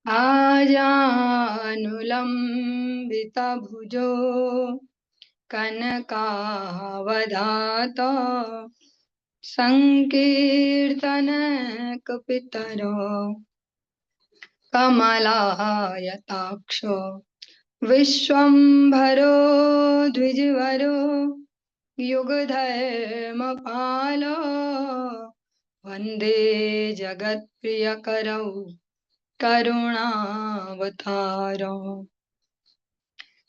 आजानुलम्बितभुजो कनकावदात संकीर्तनकपितरो कमलायताक्ष विश्वम्भरो द्विजवरो युगधर्मपालो वन्दे जगत्प्रियकरौ करुणावतारो।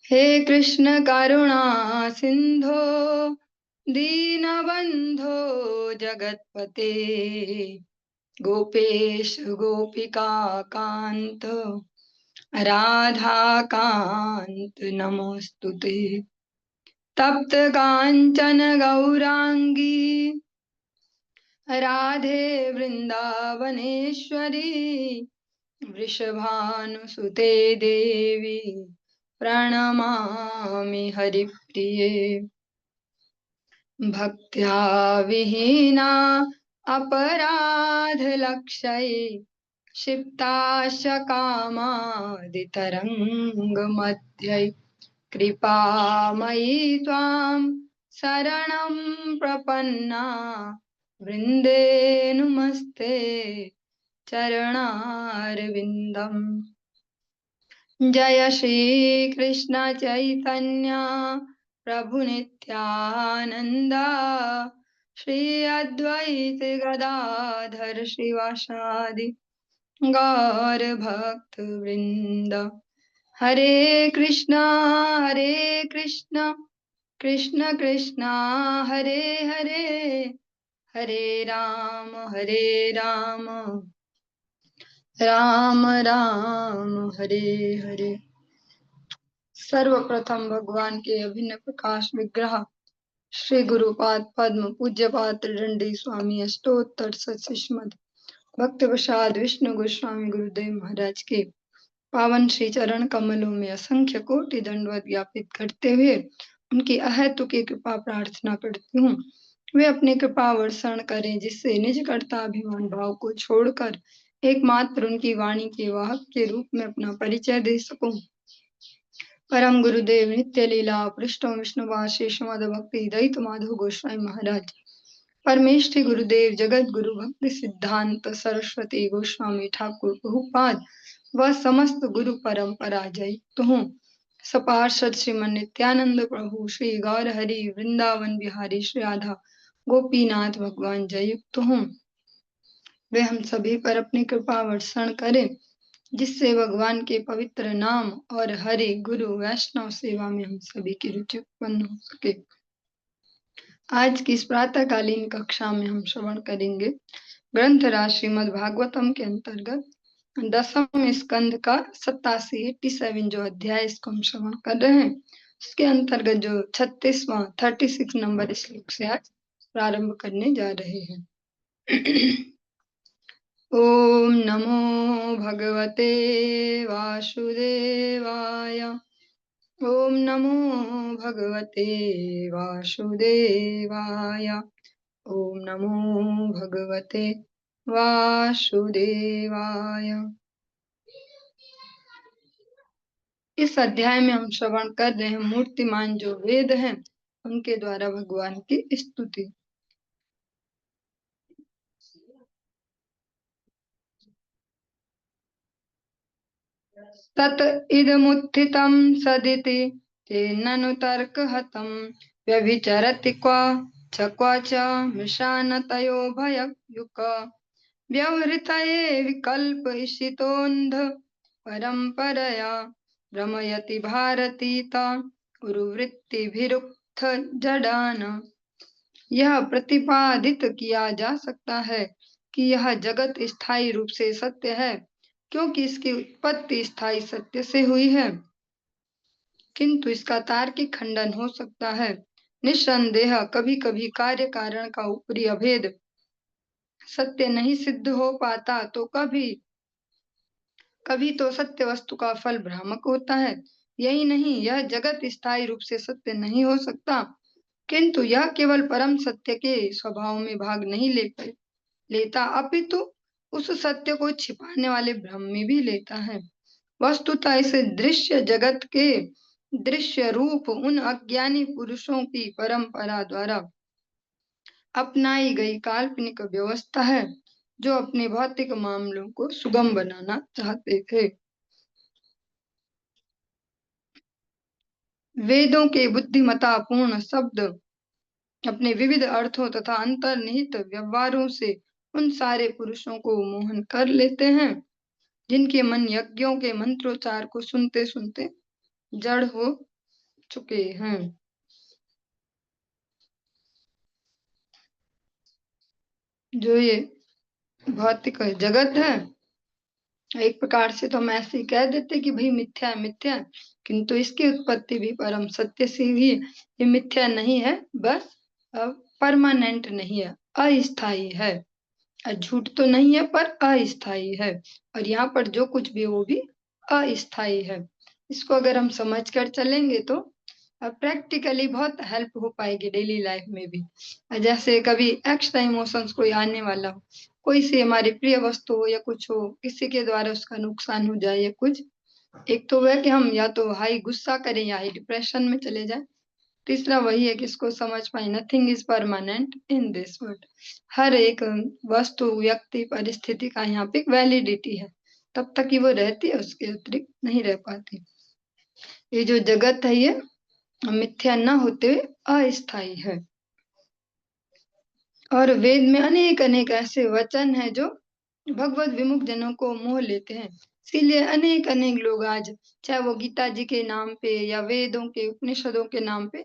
हे कृष्ण करुणा सिंधो दीनबंधो जगत्पते गोपेश गोपिका कांत राधा कांत नमोस्तुते। तप्त कांचन गौरांगी राधे वृंदावनेश्वरी वृषभानुसुते देवी प्रणमामि हरिप्रिये। भक्त्या विहीना अपराधलक्षये क्षिप्ताश्च कामादितरङ्गमध्ये कृपामयी त्वां शरणं प्रपन्ना वृन्दे नुमस्ते चरणारविन्दम्। जय श्री कृष्ण चैतन्य प्रभु नित्यानंदा श्री अद्वैत गदाधर श्रीवासादि गौर भक्त वृंद। हरे कृष्णा कृष्ण कृष्णा हरे हरे हरे राम राम राम हरे हरे। सर्वप्रथम भगवान के अभिन्न प्रकाश विग्रह श्री गुरुपाद पद्म पूज्यपाद त्रिदंडी स्वामी अष्टोत्तर श्रीमद भक्त प्रसाद विष्णु गोस्वामी गुरुदेव महाराज के पावन श्री चरण कमलों में असंख्य कोटि दंडवत ज्ञापित करते हुए उनकी अहेतुकी कृपा प्रार्थना करती हूँ। वे अपनी कृपा वर्षण करें जिससे निज कर्ता अभिमान भाव को छोड़कर एकमात्र उनकी वाणी के वाहक के रूप में अपना परिचय दे सकूं। परम गुरुदेव नित्य लीला पृष्ठों विष्णुवास शेष माधव भक्ति दैत माधव गोस्वामी महाराज परमेष्ठी गुरुदेव जगत गुरु भक्ति सिद्धांत सरस्वती गोस्वामी ठाकुर प्रभुपाद व समस्त गुरु परंपरा जययुक्त हूँ। सपार्षद श्रीमन नित्यानंद प्रभु श्री गौर हरि वृंदावन बिहारी श्री राधा गोपीनाथ भगवान जययुक्त हूँ। वे हम सभी पर अपनी कृपा वर्षण करें जिससे भगवान के पवित्र नाम और हरि गुरु वैष्णव सेवा में हम सभी की रुचि उत्पन्न हो सके। आज की इस प्रातःकालीन कक्षा में हम श्रवण करेंगे ग्रंथ राज श्रीमद् भागवतम के अंतर्गत 10वें स्कंध का 87 जो अध्याय इसको हम श्रवण कर रहे हैं उसके अंतर्गत जो 36 नंबर श्लोक से आज प्रारंभ करने जा रहे हैं। ओम नमो भगवते वासुदेवाय। ओम नमो भगवते वासुदेवाय। ओम नमो भगवते वासुदेवाय। इस अध्याय में हम श्रवण कर रहे हैं मूर्तिमान जो वेद हैं उनके द्वारा भगवान की स्तुति। तत इदमुत्थितं सदिति तेननु तर्कहतं व्यभिचरति क्व च मृषानतयो भययुक् व्यवहृतये विकल्प इषितोऽन्ध परम्परया भ्रमयति भारतीता उर्वृत्तिभिरुक्थ जडान। यह प्रतिपादित किया जा सकता है कि यह जगत स्थायी रूप से सत्य है क्योंकि इसकी उत्पत्ति स्थायी सत्य से हुई है, किंतु इसका तार्किक खंडन हो सकता है। निस्संदेह कभी कभी कार्य कारण का ऊपरी अभेद सत्य नहीं सिद्ध हो पाता तो कभी तो सत्य वस्तु का फल भ्रामक होता है। यही नहीं, यह जगत स्थायी रूप से सत्य नहीं हो सकता, किंतु यह केवल परम सत्य के स्वभाव में भाग नहीं लेता, अपितु उस सत्य को छिपाने वाले भ्रम भी लेता है। वस्तुतः इस दृश्य जगत के दृश्य रूप उन अज्ञानी पुरुषों की परंपरा द्वारा अपनाई गई काल्पनिक व्यवस्था है, जो अपने भौतिक मामलों को सुगम बनाना चाहते थे। वेदों के बुद्धिमत्तापूर्ण शब्द अपने विविध अर्थों तथा अंतर्निहित व्यवहारों से उन सारे पुरुषों को मोहन कर लेते हैं, जिनके मन यज्ञों के मंत्रोच्चार को सुनते सुनते जड़ हो चुके हैं। जो ये भौतिक जगत है, एक प्रकार से तो हम ऐसे ही कह देते कि भाई मिथ्या है, मिथ्या है, किंतु इसकी उत्पत्ति भी परम सत्य से हुई है। ये मिथ्या नहीं है, बस परमानेंट नहीं है, अस्थायी है। झूठ तो नहीं है पर अस्थायी है, और यहाँ पर जो कुछ भी है वो भी अस्थायी है। इसको अगर हम समझ कर चलेंगे तो प्रैक्टिकली बहुत हेल्प हो पाएगी डेली लाइफ में भी। जैसे कभी एक्स्ट्रा इमोशंस कोई आने वाला हो, कोई से हमारी प्रिय वस्तु हो या कुछ हो, किसी के द्वारा उसका नुकसान हो जाए या कुछ, एक तो वह कि हम या तो हाई गुस्सा करें या हाई डिप्रेशन में चले जाए। तीसरा वही है कि इसको समझ पाए nothing is permanent in this world. हर एक वस्तु, व्यक्ति, परिस्थिति का यहाँ पे वैलिडिटी है, तब तक ही वो रहती है, उसके अतिरिक्त नहीं रह पाती। ये जो जगत है ये मिथ्या न होते हुए अस्थायी है। और वेद में अनेक अनेक ऐसे वचन हैं जो भगवत विमुख जनों को मोह लेते हैं। इसीलिए अनेक अनेक लोग आज, चाहे वो गीता जी के नाम पे या वेदों के उपनिषदों के नाम पे,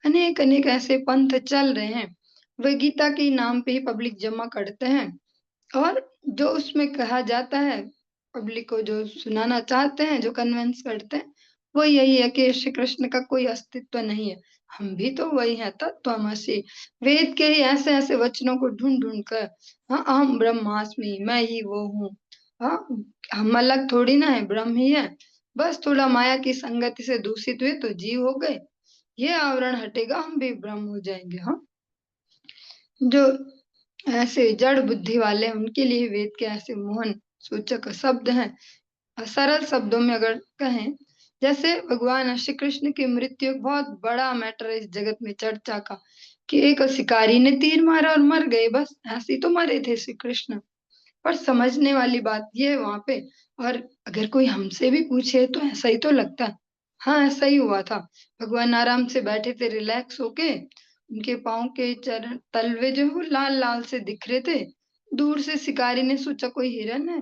अनेक अनेक ऐसे पंथ चल रहे हैं। वे गीता के नाम पे ही पब्लिक जमा करते हैं, और जो उसमें कहा जाता है, पब्लिक को जो सुनाना चाहते हैं, जो कन्विंस करते हैं, वो यही है कि श्री कृष्ण का कोई अस्तित्व नहीं है, हम भी तो वही है, तत्त्वमसि। वेद के ही ऐसे ऐसे वचनों को ढूंढ ढूंढ कर, हाँ अहम ब्रह्मास्मि, मैं ही वो हूँ, हाँ हम अलग थोड़ी ना है, ब्रह्म ही है, बस थोड़ा माया की संगति से दूषित हुए तो जीव हो गए, ये आवरण हटेगा हम भी ब्रह्म हो जाएंगे। हाँ, जो ऐसे जड़ बुद्धि वाले हैं उनके लिए वेद के ऐसे मोहन सूचक शब्द हैं। सरल शब्दों में अगर कहें, जैसे भगवान श्री कृष्ण की मृत्यु एक बहुत बड़ा मैटर है इस जगत में चर्चा का, कि एक शिकारी ने तीर मारा और मर गए, बस ऐसे ही तो मरे थे श्री कृष्ण। पर समझने वाली बात ये है वहां पे, और अगर कोई हमसे भी पूछे तो ऐसा ही तो लगता है, हाँ ऐसा ही हुआ था। भगवान आराम से बैठे थे रिलैक्स होके, उनके पाँव के चरण तलवे जो है लाल लाल से दिख रहे थे। दूर से शिकारी ने सोचा कोई हिरन है,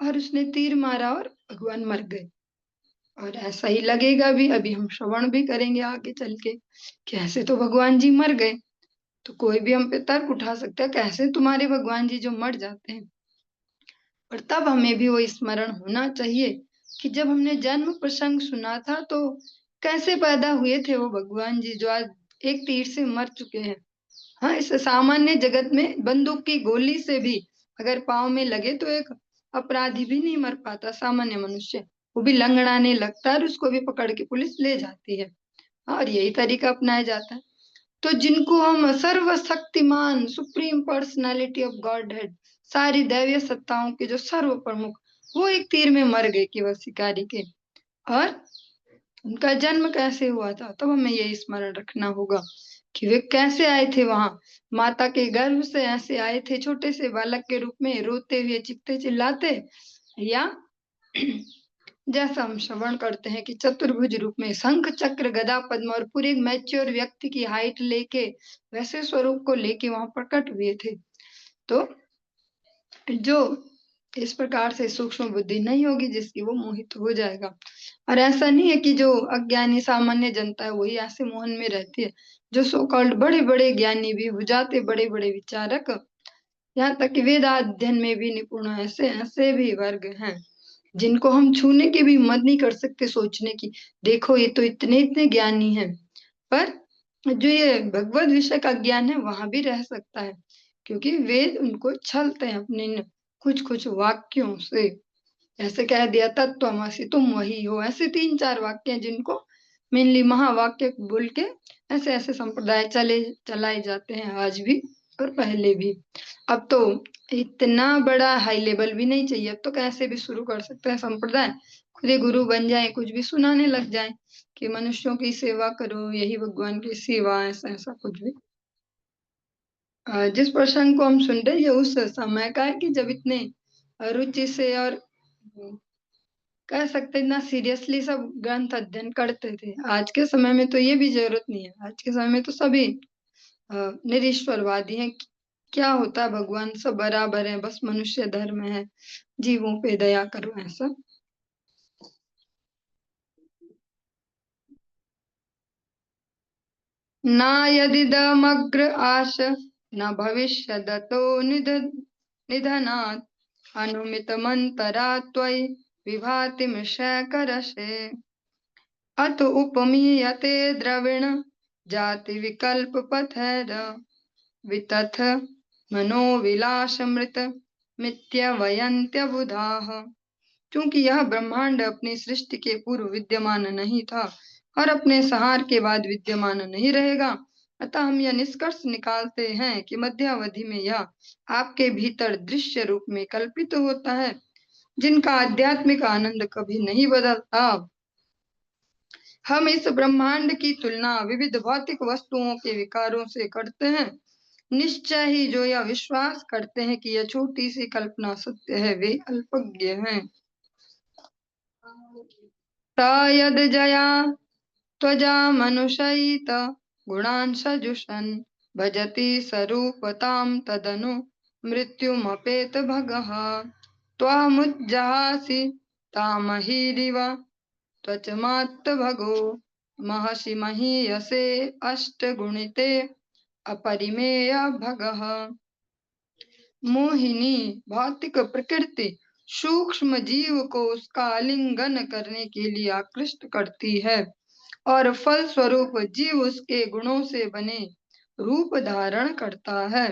और उसने तीर मारा और भगवान मर गए। और ऐसा ही लगेगा भी, अभी हम श्रवण भी करेंगे आगे चल के, कैसे तो भगवान जी मर गए। तो कोई भी हम पे तर्क उठा सकता है, कैसे तुम्हारे भगवान जी जो मर जाते हैं। और तब हमें भी वो स्मरण होना चाहिए कि जब हमने जन्म प्रसंग सुना था तो कैसे पैदा हुए थे वो भगवान जी, जो आज एक तीर से मर चुके हैं। हाँ, इस सामान्य जगत में बंदूक की गोली से भी अगर पाँव में लगे तो एक अपराधी भी नहीं मर पाता, सामान्य मनुष्य, वो भी लंगड़ाने लगता है और उसको भी पकड़ के पुलिस ले जाती है। हाँ, और यही तरीका अपनाया जाता है। तो जिनको हम सर्वशक्तिमान supreme personality of God head, सारी दैवीय सत्ताओं के जो सर्व प्रमुख, वो एक तीर में मर गए केवल शिकारी के। और उनका जन्म कैसे हुआ था, तब हमें ये स्मरण रखना होगा कि वे कैसे आए थे वहां, माता के गर्भ से ऐसे आए थे छोटे से बालक के रूप में, रोते हुए चिल्लाते चिल्लाते, या जैसा हम श्रवण करते हैं कि चतुर्भुज रूप में शंख चक्र गदा पद्म और पूरे एक मैच्योर व्यक्ति की हाइट लेके, वैसे स्वरूप को लेके वहां प्रकट हुए थे। तो जो इस प्रकार से सूक्ष्म बुद्धि नहीं होगी जिसकी, वो मोहित हो जाएगा। और ऐसा नहीं है कि जो अज्ञानी सामान्य जनता है वही ऐसे मोहन में रहती है, जो सो कॉल्ड बड़े बड़े ज्ञानी भी हो जाते, बड़े बड़े विचारक, यहाँ तक कि वेदाध्ययन में भी निपुण, ऐसे ऐसे भी वर्ग हैं जिनको हम छूने की भी हिम्मत नहीं कर सकते, सोचने की देखो ये तो इतने इतने ज्ञानी हैं। पर जो ये भगवत विषय का ज्ञान है वहां भी रह सकता है, क्योंकि वेद उनको छलते हैं अपने कुछ कुछ वाक्यों से। ऐसे कह दिया तत्त्वमसि, तुम वही हो, ऐसे तीन चार वाक्य हैं जिनको मेनली महावाक्य बोल के ऐसे ऐसे संप्रदाय चलाए जाते हैं आज भी। और पहले भी। अब तो इतना बड़ा हाई लेवल भी नहीं चाहिए, अब तो कैसे भी शुरू कर सकते हैं संप्रदाय, खुद ही गुरु बन जाए, कुछ भी सुनाने लग जाए कि मनुष्यों की सेवा करो, यही भगवान की सेवा, ऐसा ऐसा कुछ भी। जिस प्रसंग को हम सुन रहे हैं ये उस समय का है कि जब इतने रुचि से और कह सकते हैं, इतना सीरियसली सब ग्रंथ अध्ययन करते थे। आज के समय में तो ये भी जरूरत नहीं है, आज के समय में तो सभी निरीश्वरवादी हैं। क्या होता है, भगवान सब बराबर है, बस मनुष्य धर्म है, जीवों पे दया करो, ऐसा। न यदिदमग्र आश न भविष्यदतो निधनात् अनुमितमन्तरा त्वयि विभाति मृषैकरसे अत उपमीयते द्रविण जाति विकल्प पथैर वितथ मनोविलासमृत मिथ्यवयन्त्यबुधाः। क्योंकि यह ब्रह्मांड अपनी सृष्टि के पूर्व विद्यमान नहीं था और अपने संहार के बाद विद्यमान नहीं रहेगा, अतः हम यह निष्कर्ष निकालते हैं कि मध्यावधि में यह आपके भीतर दृश्य रूप में कल्पित होता है, जिनका आध्यात्मिक आनंद कभी नहीं बदलता। हम इस ब्रह्मांड की तुलना विविध भौतिक वस्तुओं के विकारों से करते हैं। निश्चय ही जो यह विश्वास करते हैं कि यह छोटी सी कल्पना सत्य है, वे अल्पज्ञ हैं। स यद्जया त्वजा मनुष्यैत गुणान् सजुषन् भजति स्वरूपतां तदनु मृत्युमपेत भगः त्वमुज्जहासि तामहीरिव त्वचमात्तभगो महसि महीयसे अष्टगुणिते अपरिमेय भगः। मोहिनी भौतिक प्रकृति सूक्ष्म जीव को उसका आलिंगन करने के लिए आकृष्ट करती है और फल स्वरूप जीव उसके गुणों से बने रूप धारण करता है।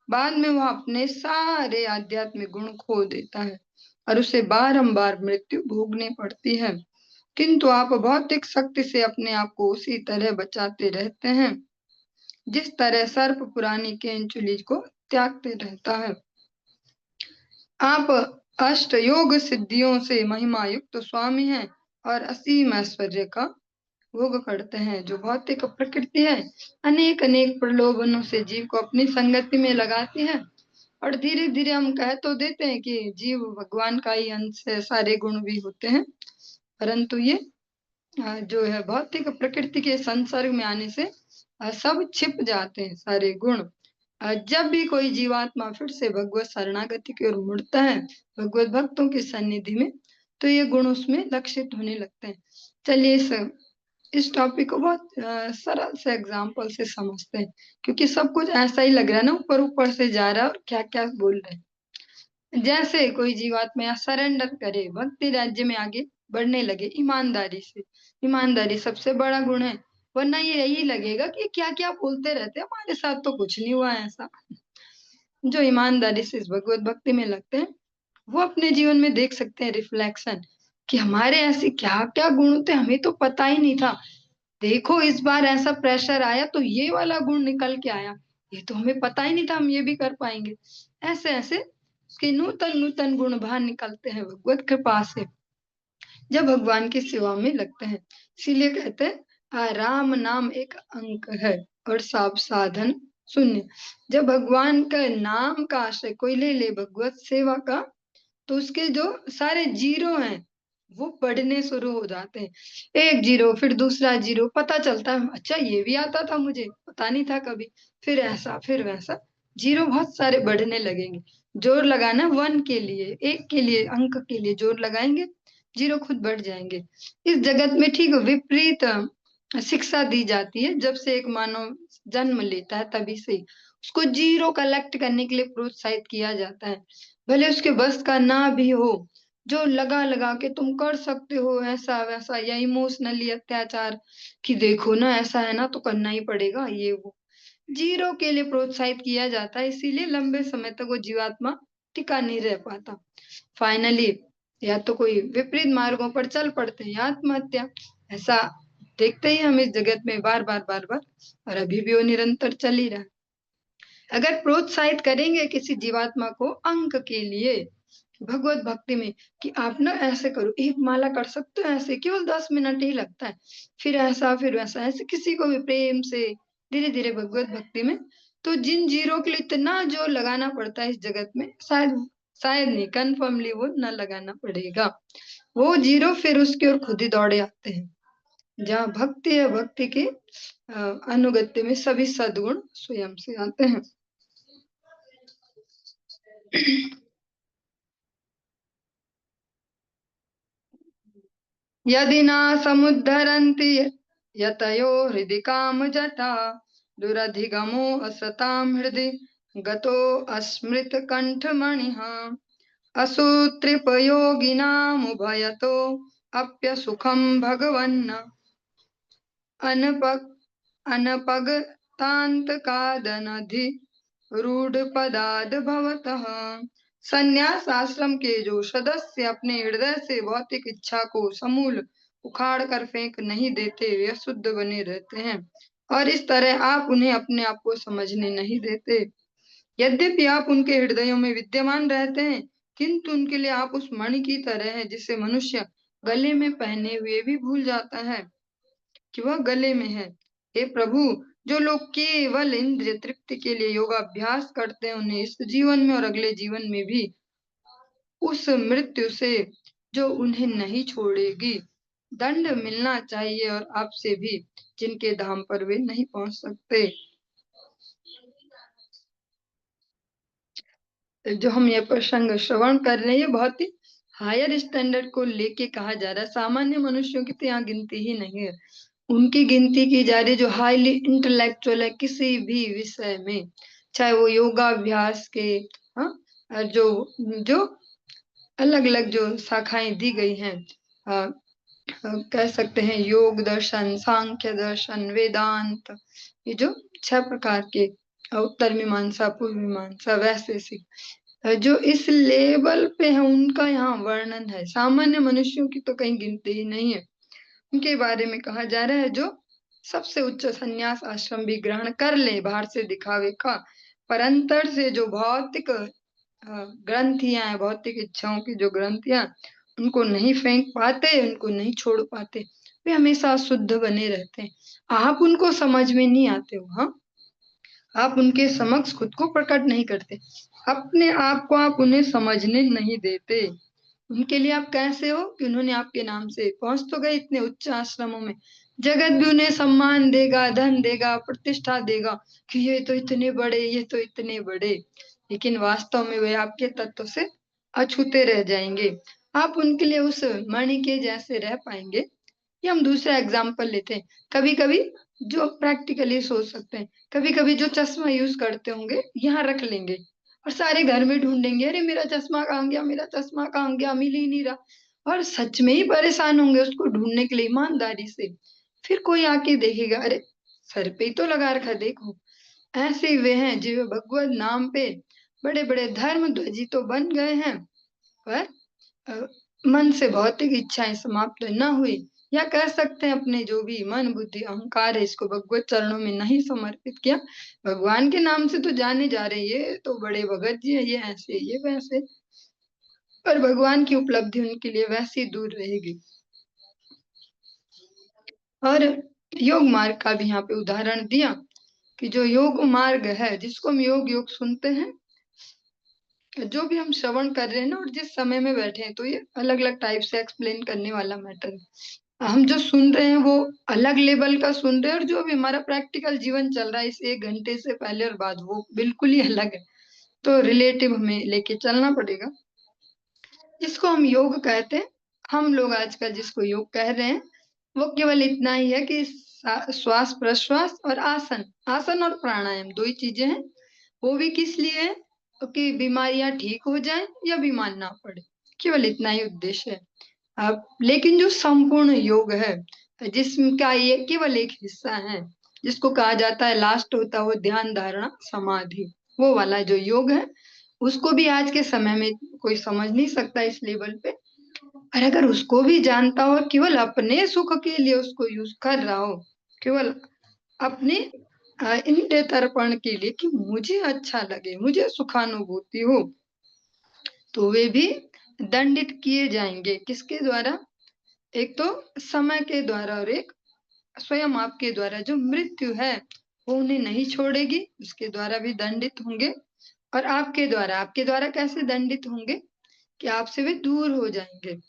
बाद में वह अपने सारे आध्यात्मिक गुण खो देता है और उसे बारंबार मृत्यु भोगनी पड़ती है। किंतु आप भौतिक शक्ति से अपने आप को उसी तरह बचाते रहते हैं जिस तरह सर्प पुरानी केंचुली को त्यागते रहता है। आप अष्ट योग सिद्धियों से महिमा युक्त स्वामी हैं और असीम ऐश्वर्य का भोग करते हैं। जो भौतिक प्रकृति है अनेक अनेक प्रलोभनों से जीव को अपनी संगति में लगाती है और धीरे धीरे हम कह तो देते हैं कि जीव भगवान का ही अंश है, सारे गुण भी होते हैं, परंतु ये जो है भौतिक प्रकृति के संसर्ग में आने से सब छिप जाते हैं सारे गुण। जब भी कोई जीवात्मा फिर से भगवत शरणागति की ओर मुड़ता है भगवत भक्तों की सन्निधि में, तो ये गुण उसमें लक्षित होने लगते हैं। चलिए इस टॉपिक को बहुत सरल से एग्जाम्पल से समझते हैं, क्योंकि सब कुछ ऐसा ही लग रहा है ना, ऊपर ऊपर से जा रहा है और क्या क्या बोल रहे हैं। जैसे कोई जीवात्मा या सरेंडर करे, भक्ति राज्य में आगे बढ़ने लगे ईमानदारी से। ईमानदारी सबसे बड़ा गुण है, वरना ये यही लगेगा कि क्या क्या बोलते रहते हैं, हमारे साथ तो कुछ नहीं हुआ ऐसा। जो ईमानदारी से इस भगवत भक्ति में लगते हैं वो अपने जीवन में देख सकते हैं रिफ्लेक्शन कि हमारे ऐसे क्या क्या गुण थे, हमें तो पता ही नहीं था। देखो इस बार ऐसा प्रेशर आया तो ये वाला गुण निकल के आया, ये तो हमें पता ही नहीं था हम ये भी कर पाएंगे। ऐसे ऐसे उसके नूतन नूतन गुण बाहर निकलते हैं भगवत कृपा से जब भगवान की सेवा में लगते हैं। इसीलिए कहते हैं राम नाम एक अंक है और सब साधन शून्य। जब भगवान का नाम का आश्रय कोई ले ले भगवत सेवा का, तो उसके जो सारे जीरो हैं वो बढ़ने शुरू हो जाते हैं। एक जीरो फिर दूसरा जीरो, पता चलता है अच्छा ये भी आता था, मुझे पता नहीं था कभी। फिर ऐसा फिर वैसा, जीरो बहुत सारे बढ़ने लगेंगे। जोर लगाना वन के लिए, एक के लिए, अंक के लिए जोर लगाएंगे, जीरो खुद बढ़ जाएंगे। इस जगत में ठीक विपरीत शिक्षा दी जाती है। जब से एक मानव जन्म लेता है तभी से ही उसको जीरो कलेक्ट करने के लिए प्रोत्साहित किया जाता है, भले उसके बस का ना भी हो। जो लगा लगा के तुम कर सकते हो ऐसा वैसा, या इमोशनली अत्याचार कि देखो ना ऐसा है ना तो करना ही पड़ेगा, ये वो जीरो के लिए प्रोत्साहित किया जाता है। इसीलिए लंबे समय तक वो जीवात्मा टिका नहीं रह पाता। फाइनली या तो कोई विपरीत मार्गों पर चल पड़ते हैं या आत्महत्या। ऐसा देखते ही हम इस जगत में बार बार बार बार, और अभी भी वो निरंतर चल ही रहा है। अगर प्रोत्साहित करेंगे किसी जीवात्मा को अंक के लिए भगवत भक्ति में कि आप ना ऐसे करो, एक माला कर सकते हो ऐसे, केवल 10 मिनट ही लगता है, फिर ऐसा फिर वैसा, ऐसे किसी को भी प्रेम से धीरे धीरे भगवत भक्ति में, तो जिन जीरो के लिए इतना जो लगाना पड़ता है इस जगत में, शायद शायद नहीं, कन्फर्मली वो न लगाना पड़ेगा। वो जीरो फिर उसकी ओर खुद ही दौड़े आते हैं। जहाँ भक्ति है, भक्ति के अनुगत्य में सभी सद्गुण स्वयं से आते हैं। यदि न समुद्धरन्ति यतयो हृदि काम जटा दुरधिगमो असताम हृदि गतो अस्मृत कंठमणिः असुत्रिपयोगिनामुभयतो अप्यसुखं भगवन्न अनपग अनपगतान्तकादनधि रूढ़ पदाद भवतः। संन्यास आश्रम के जो सदस्य अपने हृदय से भौतिक इच्छा को समूल उखाड़ कर फेंक नहीं देते, वे शुद्ध बने रहते हैं, और इस तरह आप उन्हें अपने आप को समझने नहीं देते। यद्यपि आप उनके हृदयों में विद्यमान रहते हैं, किंतु उनके लिए आप उस मणि की तरह हैं जिसे मनुष्य गले में पहने हुए भी भूल जाता है कि वह गले में है। हे प्रभु, जो लोग केवल इंद्रिय तृप्ति के लिए योगाभ्यास करते हैं, उन्हें इस जीवन में और अगले जीवन में भी उस मृत्यु से जो उन्हें नहीं छोड़ेगी दंड मिलना चाहिए, और आपसे भी जिनके धाम पर वे नहीं पहुंच सकते। जो हम ये प्रसंग श्रवण कर रहे हैं, ये बहुत ही हायर स्टैंडर्ड को लेके कहा जा रहा है। सामान्य मनुष्यों की तो यहाँ गिनती ही नहीं है, उनकी गिनती की जा रही जो हाईली इंटेलेक्चुअल है किसी भी विषय में, चाहे वो योगाभ्यास के, हाँ, जो जो अलग अलग जो शाखाएं दी गई हैं, कह सकते हैं योग दर्शन, सांख्य दर्शन, वेदांत, ये जो 6 प्रकार के, उत्तर मीमांसा, पूर्व मीमांसा, वैशेषिक, जो इस लेवल पे है उनका यहाँ वर्णन है। सामान्य मनुष्यों की तो कहीं गिनती ही नहीं है। उनके बारे में कहा जा रहा है जो सबसे उच्च संन्यास आश्रम भी ग्रहण कर ले बाहर से दिखावे का, पर अंतर से जो भौतिक ग्रंथियां हैं, भौतिक इच्छाओं की जो ग्रंथियां, उनको नहीं फेंक पाते, उनको नहीं छोड़ पाते, वे हमेशा शुद्ध बने रहते हैं। आप उनको समझ में नहीं आते हो, हाँ, आप उनके समक्ष खुद को प्रकट नहीं करते, अपने आप को आप उन्हें समझने नहीं देते। उनके लिए आप कैसे हो कि उन्होंने आपके नाम से पहुंच तो गए इतने उच्च आश्रमों में, जगत भी उन्हें सम्मान देगा, धन देगा, प्रतिष्ठा देगा कि ये तो इतने बड़े, ये तो इतने बड़े, लेकिन वास्तव में वे आपके तत्व से अछूते रह जाएंगे। आप उनके लिए उस मणि के जैसे रह पाएंगे। ये हम दूसरा एग्जाम्पल लेते हैं। कभी कभी जो प्रैक्टिकली सोच सकते हैं, कभी कभी जो चश्मा यूज करते होंगे यहाँ रख लेंगे और सारे घर में ढूंढेंगे, अरे मेरा चश्मा कहाँ गया, मेरा चश्मा कहाँ गया, मिल ही नहीं रहा, और सच में ही परेशान होंगे उसको ढूंढने के लिए ईमानदारी से। फिर कोई आके देखेगा, अरे सर पे ही तो लगा रखा, देखो। ऐसे वे हैं जो भगवत नाम पे बड़े बड़े धर्म ध्वजी तो बन गए हैं, पर मन से भौतिक इच्छाएं समाप्त न हुई, या कह सकते हैं अपने जो भी मन बुद्धि अहंकार है इसको भगवत चरणों में नहीं समर्पित किया। भगवान के नाम से तो जाने जा रहे, ये तो बड़े भगत जी है, ये ऐसे, ये वैसे, पर भगवान की उपलब्धि उनके लिए वैसी दूर रहेगी। और योग मार्ग का भी यहाँ पे उदाहरण दिया कि जो योग मार्ग है, जिसको हम योग योग सुनते हैं, जो भी हम श्रवण कर रहे हैं ना, और जिस समय में बैठे हैं, तो ये अलग अलग टाइप से एक्सप्लेन करने वाला मैटर है। हम जो सुन रहे हैं वो अलग लेवल का सुन रहे हैं, और जो भी हमारा प्रैक्टिकल जीवन चल रहा है इस 1 घंटे से पहले और बाद, वो बिल्कुल ही अलग है। तो रिलेटिव हमें लेके चलना पड़ेगा। जिसको हम योग कहते हैं, हम लोग आजकल जिसको योग कह रहे हैं, वो केवल इतना ही है कि श्वास प्रश्वास और आसन, आसन और प्राणायाम, दो ही चीजें हैं। वो भी किस लिए है कि बीमारियां ठीक हो जाएं या बीमार ना पड़े, केवल इतना ही उद्देश्य है। अब लेकिन जो संपूर्ण योग है, जिसका ये केवल एक हिस्सा है, जिसको कहा जाता है लास्ट होता है वो ध्यान धारणा समाधि, वो वाला जो योग है, उसको भी आज के समय में कोई समझ नहीं सकता इस लेवल पे। और अगर उसको भी जानता हो, केवल अपने सुख के लिए उसको यूज कर रहा हो, केवल अपने इंद्रिय तर्पण के लिए कि मुझे अच्छा लगे, मुझे सुखानुभूति हो, तो वे भी दंडित किए जाएंगे। किसके द्वारा? एक तो समय के द्वारा और एक स्वयं आपके द्वारा। जो मृत्यु है वो उन्हें नहीं छोड़ेगी, उसके द्वारा भी दंडित होंगे। और आपके द्वारा कैसे दंडित होंगे? कि आपसे वे दूर हो जाएंगे,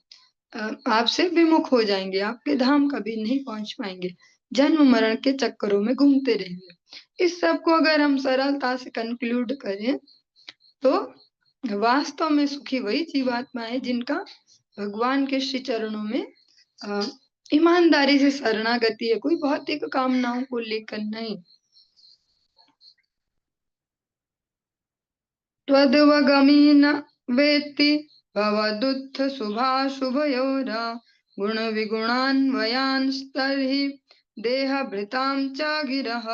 आपसे विमुख हो जाएंगे, आपके धाम कभी नहीं पहुंच पाएंगे, जन्म मरण के चक्करों में घूमते रहेंगे। इस सब को अगर हम सरलता से कंक्लूड करें तो वास्तव में सुखी वही जीवात्मा है जिनका भगवान के श्री चरणों में ईमानदारी से शरणागति है, कोई भौतिक कामनाओं को लेकर नहीं। त्वद्वगमी न वेत्ति भवदुत्थ शुभाशुभयोरा गुण विगुणान्वयांस्तर्हि देहभृतां च गिरः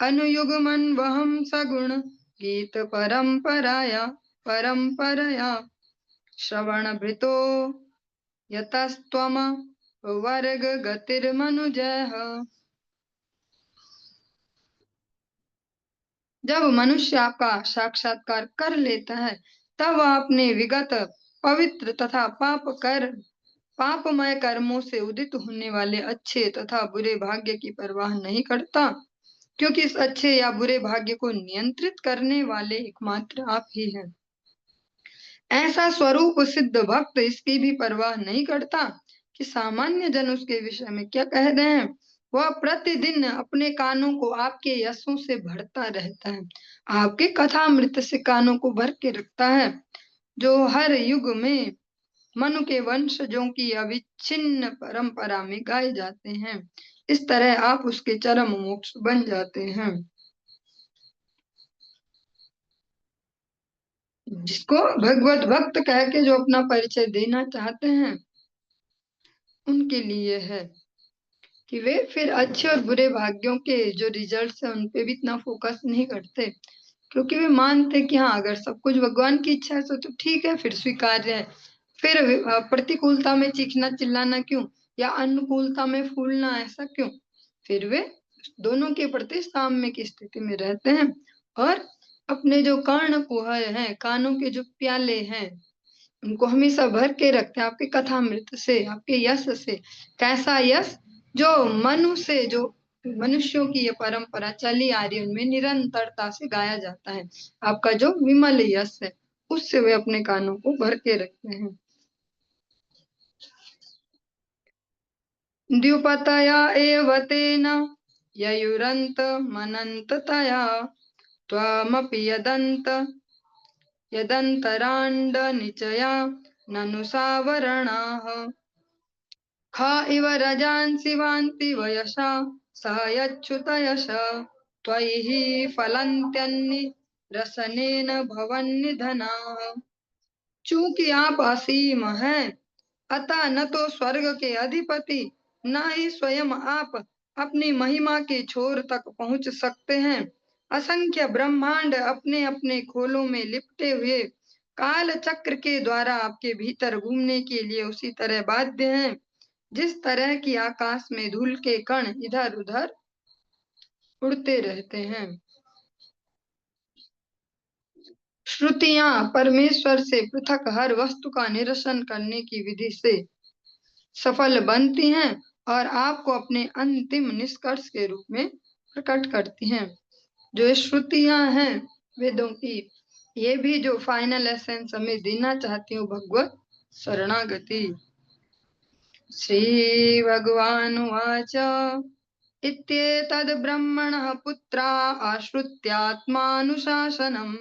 अनुयुग्मन् वहं सगुण गीत परम्परया श्रवणभृतो यतस्त्वम वर्ग गतिर्मनुजः। जब मनुष्य आपका साक्षात्कार कर लेता है तब वह अपने विगत पवित्र तथा पापमय कर्मों से उदित होने वाले अच्छे तथा बुरे भाग्य की परवाह नहीं करता, क्योंकि इस अच्छे या बुरे भाग्य को नियंत्रित करने वाले एकमात्र आप ही हैं। ऐसा स्वरूप सिद्ध भक्त इसकी भी परवाह नहीं करता कि सामान्य जन उसके विषय में क्या कह रहे हैं। वह प्रतिदिन अपने कानों को आपके यशों से भरता रहता है, आपके कथामृत से कानों को भर के रखता है, जो हर युग में मनु के वंशजों की अविच्छिन्न परंपरा में गाए जाते हैं। इस तरह आप उसके चरम मोक्ष बन जाते हैं। जिसको भगवत भक्त कह के जो अपना परिचय देना चाहते हैं उनके लिए है कि वे फिर अच्छे और बुरे भाग्यों के जो रिजल्ट्स है उन पे भी इतना फोकस नहीं करते, क्योंकि वे मानते कि हाँ अगर सब कुछ भगवान की इच्छा से तो ठीक है, फिर स्वीकार्य है। फिर प्रतिकूलता में चीखना चिल्लाना क्यों, या अनुकूलता में फूलना ऐसा क्यों? फिर वे दोनों के प्रति साम्य की स्थिति में रहते हैं और अपने जो कर्ण कुहर हैं, कानों के जो प्याले हैं, उनको हमेशा भर के रखते हैं आपके कथामृत से, आपके यश से। कैसा यश? जो मनु से, जो मनुष्यों की ये परंपरा चली आ रही है उनमें निरंतरता से गाया जाता है। आपका जो विमल यश है उससे वे अपने कानों को भर के रखते हैं। द्युपतया एव तेन ययुरंत मनंततया त्वमपि यदंतरांड निचया ननु सावरणाः ख इव रजांसि वान्ति वयसा सह यच्छुतयश त्वयि हि फलन्त्यन्नि रसनेन भवन्निधनाः। चूंकि आप असीम हैं, अतः न तो स्वर्ग के अधिपति न ही स्वयं आप अपनी महिमा के छोर तक पहुंच सकते हैं। असंख्य ब्रह्मांड अपने अपने खोलों में लिपटे हुए काल चक्र के द्वारा आपके भीतर घूमने के लिए उसी तरह बाध्य हैं जिस तरह की आकाश में धूल के कण इधर उधर उड़ते रहते हैं। श्रुतियां परमेश्वर से पृथक हर वस्तु का निरसन करने की विधि से सफल बनती हैं और आपको अपने अंतिम निष्कर्ष के रूप में प्रकट करती हैं। जो ये श्रुतियां हैं वेदों की, ये भी जो फाइनल एसेंस हमें देना चाहती हूँ भगवत शरणागति। श्री भगवानुवाच इत्येतद् ब्रह्मणः पुत्रा आश्रित्यात्मानुशासनम्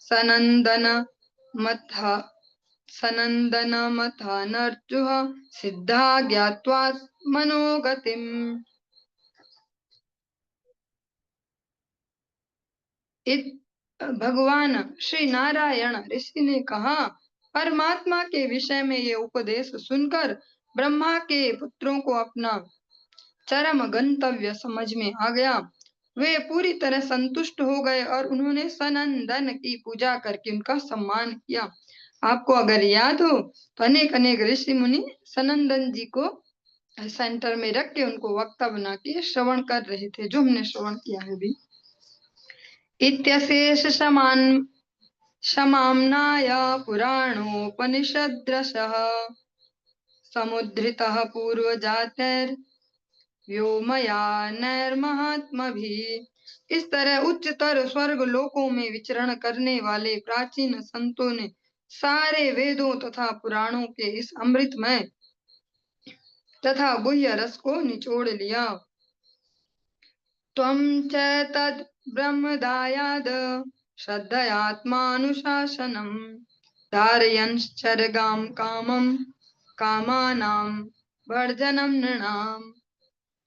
सनन्दनमथानर्जुः सिद्धा ज्ञात्वात्मनो गतिम्। भगवान श्री नारायण ऋषि ने कहा, परमात्मा के विषय में ये उपदेश सुनकर ब्रह्मा के पुत्रों को अपना चरम गंतव्य समझ में आ गया। वे पूरी तरह संतुष्ट हो गए और उन्होंने सनंदन की पूजा करके उनका सम्मान किया। आपको अगर याद हो तो अनेक अनेक ऋषि मुनि सनंदन जी को सेंटर में रख के उनको वक्ता बना के श्रवण कर रहे थे, जो हमने श्रवण किया है भी। इत्यशेष समान समाम्नाय पुराणोपनिषद्रशः समुद्धृतः पूर्वजातैर्व्योमयानैर्महात्मभिः। इस तरह उच्चतर स्वर्ग लोकों में विचरण करने वाले प्राचीन संतों ने सारे वेदों तथा पुराणों के इस अमृतमय तथा गुह्य रस को निचोड़ लिया। त्वं च तद् ब्रह्मदायाद श्रद्धयात्मानुशासनम् धारयन्श्चरगां कामानां वर्जनं नृणाम्।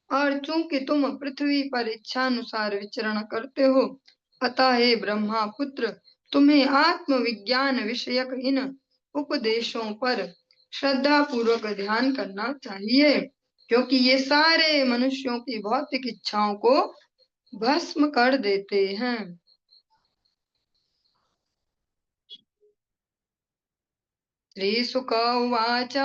और चूंकि तुम पृथ्वी पर इच्छानुसार विचरण करते हो, अतः हे ब्रह्मा पुत्र, तुम्हें आत्मविज्ञान विषयक इन उपदेशों पर श्रद्धा पूर्वक ध्यान करना चाहिए, क्योंकि ये सारे मनुष्यों की भौतिक इच्छाओं को भस्म कर देते हैं। श्रीशुक उवाच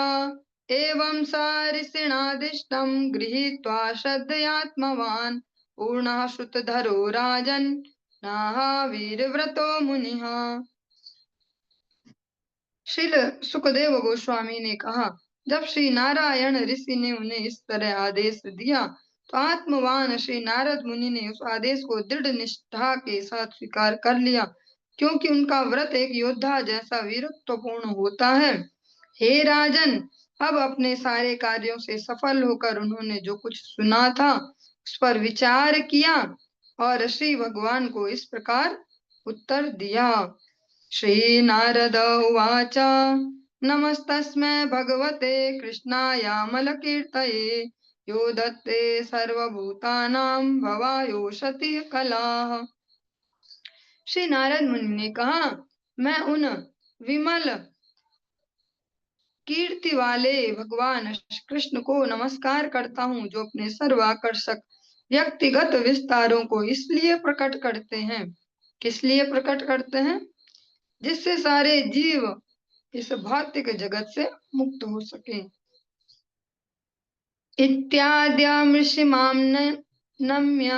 एवं स ऋषिणादिष्टं गृहीत्वा श्रद्धयात्मवान् पूर्णः श्रुतधरो राजन् नाहावीरव्रतो मुनिः। श्रील सुखदेव गोस्वामी ने कहा, जब श्री नारायण ऋषि ने उन्हें इस तरह आदेश दिया तो आत्मवान श्री नारद मुनि ने उस आदेश को दृढ़ निष्ठा के साथ स्वीकार कर लिया, क्योंकि उनका व्रत एक योद्धा जैसा वीरत्वपूर्ण होता है। हे राजन, अब अपने सारे कार्यों से सफल होकर उन्होंने जो कुछ सुना था उस पर विचार किया और श्री भगवान को इस प्रकार उत्तर दिया। श्री नारद उवाच नमस्तस्मै भगवते कृष्णायामलकीर्तये यो दत्ते सर्वभूतानां भवायोषति कलाः। श्री नारद मुनि ने कहा, मैं उन विमल कीर्ति वाले भगवान कृष्ण को नमस्कार करता हूँ, जो अपने सर्वाकर्षक व्यक्तिगत विस्तारों को इसलिए प्रकट करते हैं, किस लिए प्रकट करते हैं, जिससे सारे जीव इस भौतिक जगत से मुक्त हो सके। इत्याद्यमृषिमां नम्य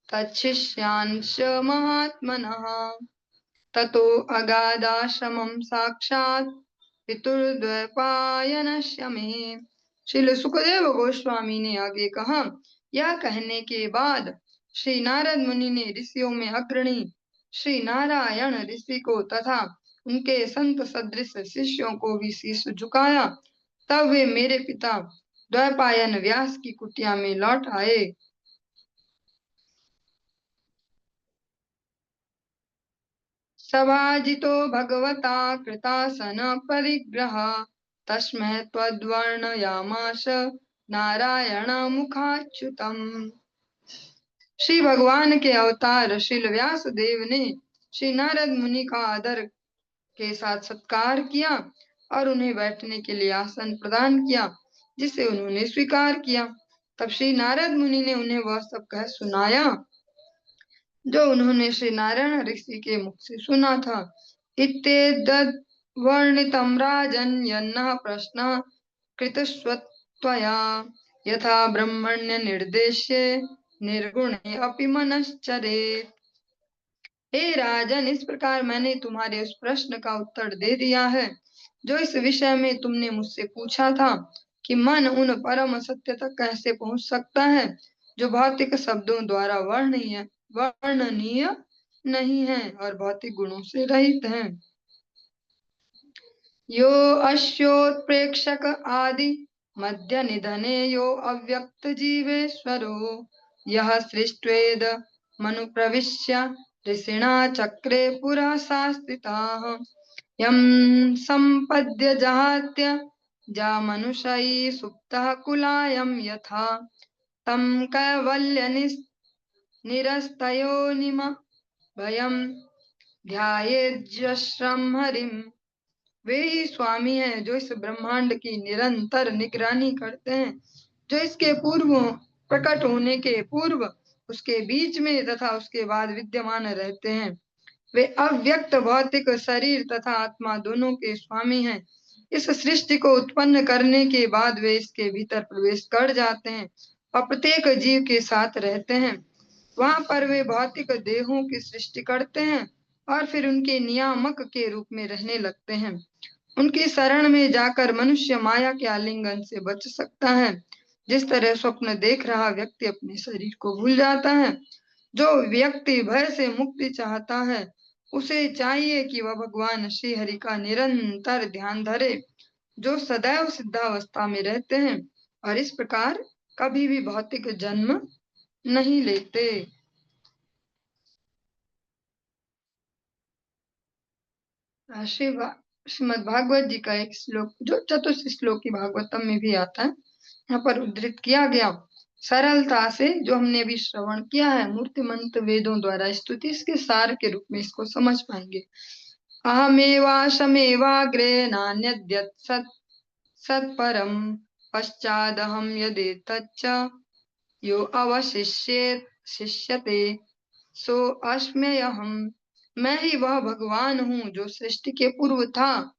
तच्छिष्यांश महात्मनः ततो अगाधाश्रमं साक्षात् पितुर्द्वैपायनस्य मे। श्रील सुखदेव गोस्वामी ने आगे कहा, यह कहने के बाद श्री नारद मुनि ने ऋषियों में अग्रणी श्री नारायण ऋषि को तथा उनके संत सदृश शिष्यों को भी शीश झुकाया। तब वे मेरे पिता द्वैपायन व्यास की कुटिया में लौट आए। सभाजितो भगवता कृतासन परिग्रह तस्मै त्वद्वर्णयामास नारायण मुखाच्युतम। श्री भगवान के अवतार श्रील व्यास देव ने श्री नारद मुनि का आदर के साथ सत्कार किया और उन्हें बैठने के लिए आसन प्रदान किया, जिसे उन्होंने स्वीकार किया। तब श्री नारद मुनि ने उन्हें वह सब कह सुनाया जो उन्होंने श्री नारायण ऋषि के मुख से सुना था। इत्येतद् वर्णितं राजन् यन्नः प्रश्नः कृतस्त्वया यथा ब्रह्मण्य निर्देश्ये निर्गुणे अपि मनश्चरेत्। हे राजन, इस प्रकार मैंने तुम्हारे उस प्रश्न का उत्तर दे दिया है जो इस विषय में तुमने मुझसे पूछा था कि मन उन परम सत्य तक कैसे पहुंच सकता है जो भौतिक शब्दों द्वारा वर्णनीय नहीं है और भौतिक गुणों से रहित है। यो अश्योत्प्रेक्षक आदि मध्य निधने यो अव्यक्त जीवेश्वरो यह सृष्ट्वेद मनु प्रविश्य ऋषिणा चक्रे पुरा शास्त्रिताः यं संपद्य जहात्य जा मनुष्यै सुप्तः कुलायं यथा तं कैवल्य निरस्तयोनिम भयं ध्यायेज्यश्रम हरिम। वे ही स्वामी हैं जो इस ब्रह्मांड की निरंतर निगरानी करते हैं, जो इसके पूर्व प्रकट होने के पूर्व, उसके बीच में तथा उसके बाद विद्यमान रहते हैं। वे अव्यक्त भौतिक शरीर तथा आत्मा दोनों के स्वामी हैं। इस सृष्टि को उत्पन्न करने के बाद वे इसके भीतर प्रवेश कर जाते हैं और प्रत्येक जीव के साथ रहते हैं। वहां पर वे भौतिक देहों की सृष्टि करते हैं और फिर उनके नियामक के रूप में रहने लगते हैं। उनकी शरण में जाकर मनुष्य माया के आलिंगन से बच सकता है। जिस तरह स्वप्न देख रहा व्यक्ति अपने शरीर को भूल जाता है। जो व्यक्ति भय से मुक्ति चाहता है, उसे चाहिए कि वह भगवान श्री हरि का निरंतर ध्यान धरे, जो सदैव सिद्धावस्था में रहते हैं और इस प्रकार कभी भी भौतिक जन्म नहीं लेते। श्रीमद् भागवत जी का एक श्लोक जो चतुर्थ श्लोक की भागवतम में भी आता है, यहाँ पर उद्धृत किया गया सरलता से, जो हमने अभी श्रवण किया है मूर्तिमंत वेदों द्वारा स्तुति, इसके सार के रूप में इसको समझ पाएंगे। अहमेवाशमेवाग्रे नान्यद्यत् सत्परम पश्चादहम यदेतच्च यो अवशिष्येत शिष्यते सो अस्म्यहम्। मैं ही वह भगवान हूँ जो सृष्टि के पूर्व था,